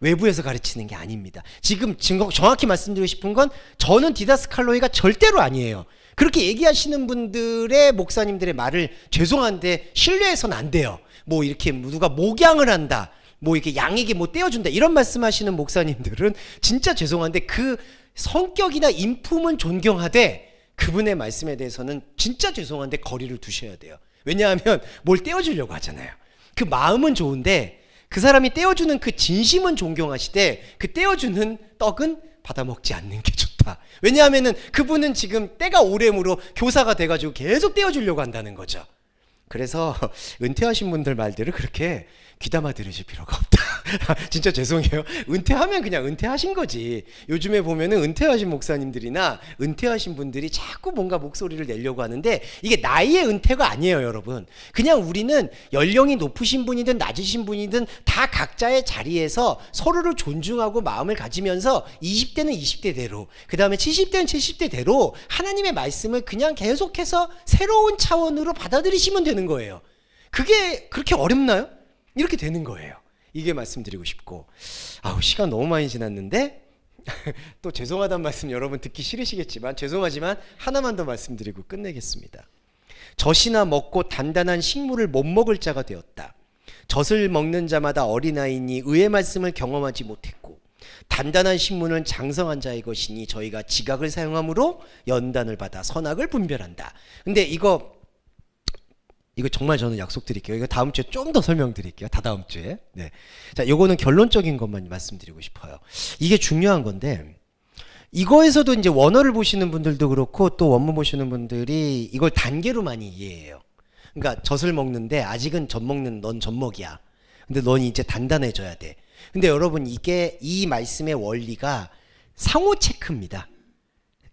외부에서 가르치는 게 아닙니다. 지금 정확히 말씀드리고 싶은 건 저는 디다스칼로이가 절대로 아니에요. 그렇게 얘기하시는 분들의 목사님들의 말을 죄송한데 신뢰해서는 안 돼요. 뭐 이렇게 누가 목양을 한다, 뭐 이렇게 양에게 뭐 떼어준다, 이런 말씀하시는 목사님들은 진짜 죄송한데 그 성격이나 인품은 존경하되 그분의 말씀에 대해서는 진짜 죄송한데 거리를 두셔야 돼요. 왜냐하면 뭘 떼어주려고 하잖아요. 그 마음은 좋은데 그 사람이 떼어주는 그 진심은 존경하시되 그 떼어주는 떡은 받아먹지 않는 게 좋다. 왜냐하면은 그분은 지금 때가 오래므로 교사가 돼가지고 계속 떼어주려고 한다는 거죠. 그래서 은퇴하신 분들 말들을 그렇게 귀담아 들으실 필요가 없다. 진짜 죄송해요. 은퇴하면 그냥 은퇴하신 거지. 요즘에 보면은 은퇴하신 목사님들이나 은퇴하신 분들이 자꾸 뭔가 목소리를 내려고 하는데 이게 나이의 은퇴가 아니에요, 여러분. 그냥 우리는 연령이 높으신 분이든 낮으신 분이든 다 각자의 자리에서 서로를 존중하고 마음을 가지면서 20대는 20대대로, 그 다음에 70대는 70대대로 하나님의 말씀을 그냥 계속해서 새로운 차원으로 받아들이시면 되는 거예요. 그게 그렇게 어렵나요? 이렇게 되는 거예요. 이게 말씀드리고 싶고, 시간 너무 많이 지났는데 또 죄송하다는 말씀 여러분 듣기 싫으시겠지만 죄송하지만 하나만 더 말씀드리고 끝내겠습니다. 젖이나 먹고 단단한 식물을 못 먹을 자가 되었다. 젖을 먹는 자마다 어린아이니 의의 말씀을 경험하지 못했고, 단단한 식물은 장성한 자의 것이니 저희가 지각을 사용함으로 연단을 받아 선악을 분별한다. 근데 이거 정말 저는 약속드릴게요. 이거 다음 주에 좀 더 설명드릴게요. 다다음 주에. 네. 자, 요거는 결론적인 것만 말씀드리고 싶어요. 이게 중요한 건데, 이거에서도 이제 원어를 보시는 분들도 그렇고 또 원문 보시는 분들이 이걸 단계로 많이 이해해요. 그러니까 젖을 먹는데 아직은 젖 먹는 넌 젖먹이야. 근데 넌 이제 단단해져야 돼. 근데 여러분 이게 이 말씀의 원리가 상호 체크입니다.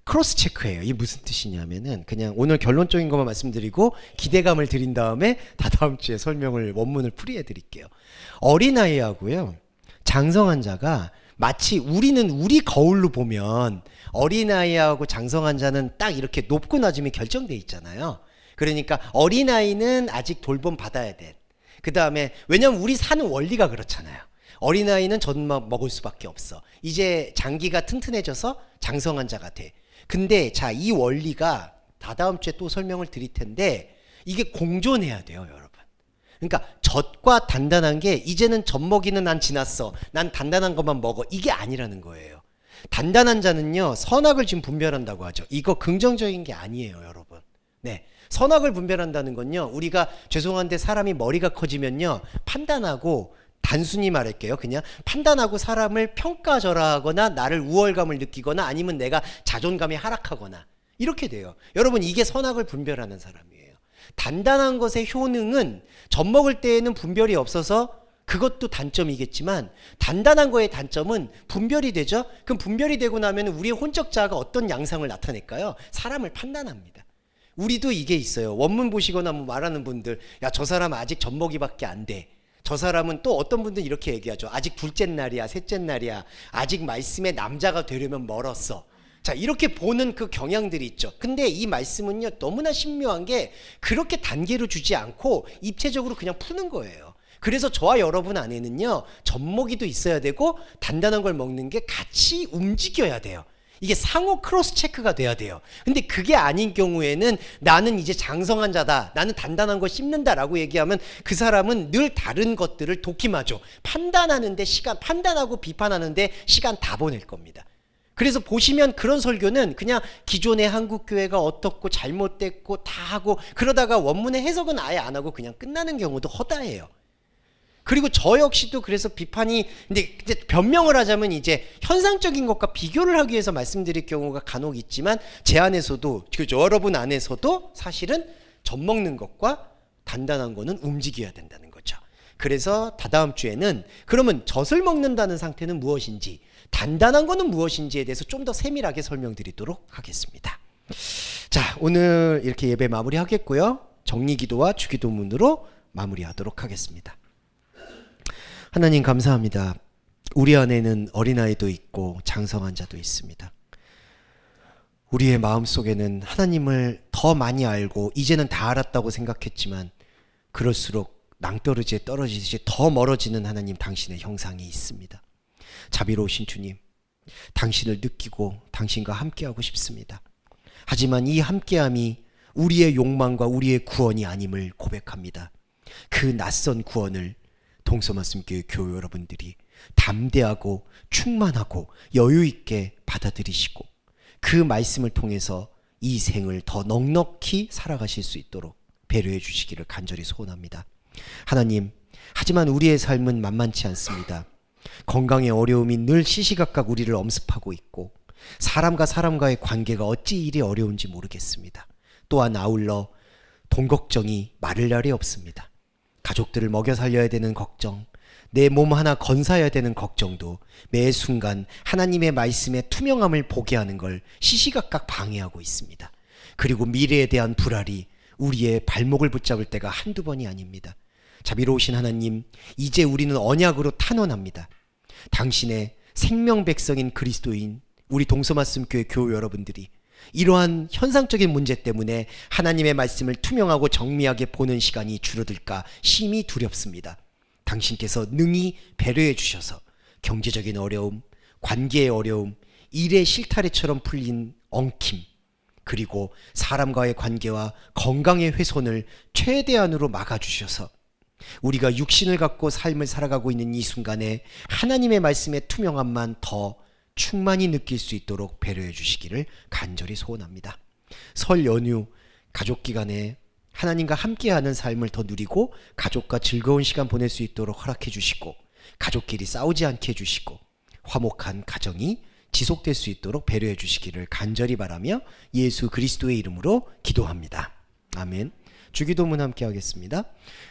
크로스 체크예요. 이게 무슨 뜻이냐면은 그냥 오늘 결론적인 것만 말씀드리고 기대감을 드린 다음에 다다음 주에 설명을 원문을 풀이해 드릴게요. 어린아이하고요 장성한 자가 마치 우리는 우리 거울로 보면 어린아이하고 장성한 자는 딱 이렇게 높고 낮음이 결정돼 있잖아요. 그러니까 어린아이는 아직 돌봄 받아야 돼. 그 다음에 왜냐면 우리 사는 원리가 그렇잖아요. 어린아이는 젖만 먹을 수밖에 없어. 이제 장기가 튼튼해져서 장성한 자가 돼. 근데 자, 이 원리가 다다음 주에 또 설명을 드릴 텐데 이게 공존해야 돼요, 여러분. 그러니까 젖과 단단한 게 이제는 젖 먹이는 난 지났어, 난 단단한 것만 먹어, 이게 아니라는 거예요. 단단한 자는요 선악을 지금 분별한다고 하죠. 이거 긍정적인 게 아니에요, 여러분. 네, 선악을 분별한다는 건요, 우리가 죄송한데 사람이 머리가 커지면요 판단하고, 단순히 말할게요. 그냥 판단하고 사람을 평가절하하거나 나를 우월감을 느끼거나 아니면 내가 자존감이 하락하거나 이렇게 돼요. 여러분 이게 선악을 분별하는 사람이에요. 단단한 것의 효능은 젖먹을 때에는 분별이 없어서 그것도 단점이겠지만 단단한 거의 단점은 분별이 되죠. 그럼 분별이 되고 나면 우리의 혼적 자아가 어떤 양상을 나타낼까요? 사람을 판단합니다. 우리도 이게 있어요. 원문 보시거나 뭐 말하는 분들, 야, 저 사람 아직 젖먹이밖에 안 돼. 저 사람은 또 어떤 분들은 이렇게 얘기하죠. 아직 둘째 날이야, 셋째 날이야. 아직 말씀의 남자가 되려면 멀었어. 자, 이렇게 보는 그 경향들이 있죠. 근데 이 말씀은요 너무나 신묘한 게 그렇게 단계로 주지 않고 입체적으로 그냥 푸는 거예요. 그래서 저와 여러분 안에는요 젖먹이도 있어야 되고 단단한 걸 먹는 게 같이 움직여야 돼요. 이게 상호 크로스 체크가 돼야 돼요. 근데 그게 아닌 경우에는 나는 이제 장성한 자다, 나는 단단한 걸 씹는다라고 얘기하면 그 사람은 늘 다른 것들을 도kim하죠. 판단하는데 시간, 판단하고 비판하는데 시간 다 보낼 겁니다. 그래서 보시면 그런 설교는 그냥 기존의 한국교회가 어떻고 잘못됐고 다 하고 그러다가 원문의 해석은 아예 안 하고 그냥 끝나는 경우도 허다해요. 그리고 저 역시도 그래서 비판이 근데 이제 변명을 하자면 이제 현상적인 것과 비교를 하기 위해서 말씀드릴 경우가 간혹 있지만 제 안에서도 그죠 여러분 안에서도 사실은 젖 먹는 것과 단단한 거는 움직여야 된다는 거죠. 그래서 다다음 주에는 그러면 젖을 먹는다는 상태는 무엇인지 단단한 거는 무엇인지에 대해서 좀 더 세밀하게 설명드리도록 하겠습니다. 자, 오늘 이렇게 예배 마무리하겠고요. 정리기도와 주기도문으로 마무리하도록 하겠습니다. 하나님 감사합니다. 우리 안에는 어린아이도 있고 장성한 자도 있습니다. 우리의 마음속에는 하나님을 더 많이 알고 이제는 다 알았다고 생각했지만 그럴수록 낭떠러지에 떨어지듯이 더 멀어지는 하나님 당신의 형상이 있습니다. 자비로우신 주님, 당신을 느끼고 당신과 함께하고 싶습니다. 하지만 이 함께함이 우리의 욕망과 우리의 구원이 아님을 고백합니다. 그 낯선 구원을 동서말씀교회 교회 여러분들이 담대하고 충만하고 여유 있게 받아들이시고 그 말씀을 통해서 이 생을 더 넉넉히 살아가실 수 있도록 배려해 주시기를 간절히 소원합니다. 하나님, 하지만 우리의 삶은 만만치 않습니다. 건강의 어려움이 늘 시시각각 우리를 엄습하고 있고 사람과 사람과의 관계가 어찌 이리 어려운지 모르겠습니다. 또한 아울러 돈 걱정이 마를 날이 없습니다. 가족들을 먹여 살려야 되는 걱정, 내 몸 하나 건사해야 되는 걱정도 매 순간 하나님의 말씀의 투명함을 보게 하는 걸 시시각각 방해하고 있습니다. 그리고 미래에 대한 불알이 우리의 발목을 붙잡을 때가 한두 번이 아닙니다. 자비로우신 하나님, 이제 우리는 언약으로 탄원합니다. 당신의 생명백성인 그리스도인 우리 동서말씀교회 교회 여러분들이 이러한 현상적인 문제 때문에 하나님의 말씀을 투명하고 정밀하게 보는 시간이 줄어들까 심히 두렵습니다. 당신께서 능히 배려해 주셔서 경제적인 어려움, 관계의 어려움, 일의 실타래처럼 풀린 엉킴, 그리고 사람과의 관계와 건강의 훼손을 최대한으로 막아주셔서 우리가 육신을 갖고 삶을 살아가고 있는 이 순간에 하나님의 말씀의 투명함만 더 충만히 느낄 수 있도록 배려해 주시기를 간절히 소원합니다. 설 연휴 가족 기간에 하나님과 함께하는 삶을 더 누리고 가족과 즐거운 시간 보낼 수 있도록 허락해 주시고 가족끼리 싸우지 않게 해주시고 화목한 가정이 지속될 수 있도록 배려해 주시기를 간절히 바라며 예수 그리스도의 이름으로 기도합니다. 아멘. 주기도문 함께 하겠습니다.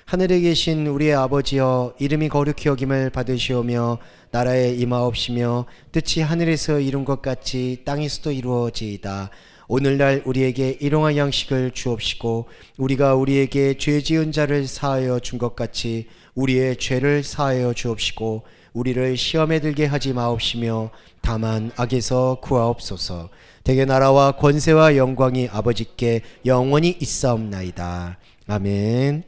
하늘에 계신 우리의 아버지여, 이름이 거룩히 여김을 받으시오며 나라에 임하옵시며 뜻이 하늘에서 이룬 것 같이 땅에서도 이루어지이다. 오늘날 우리에게 일용할 양식을 주옵시고 우리가 우리에게 죄 지은 자를 사하여 준 것 같이 우리의 죄를 사하여 주옵시고 우리를 시험에 들게 하지 마옵시며 다만 악에서 구하옵소서. 대개 나라와 권세와 영광이 아버지께 영원히 있사옵나이다. 아멘.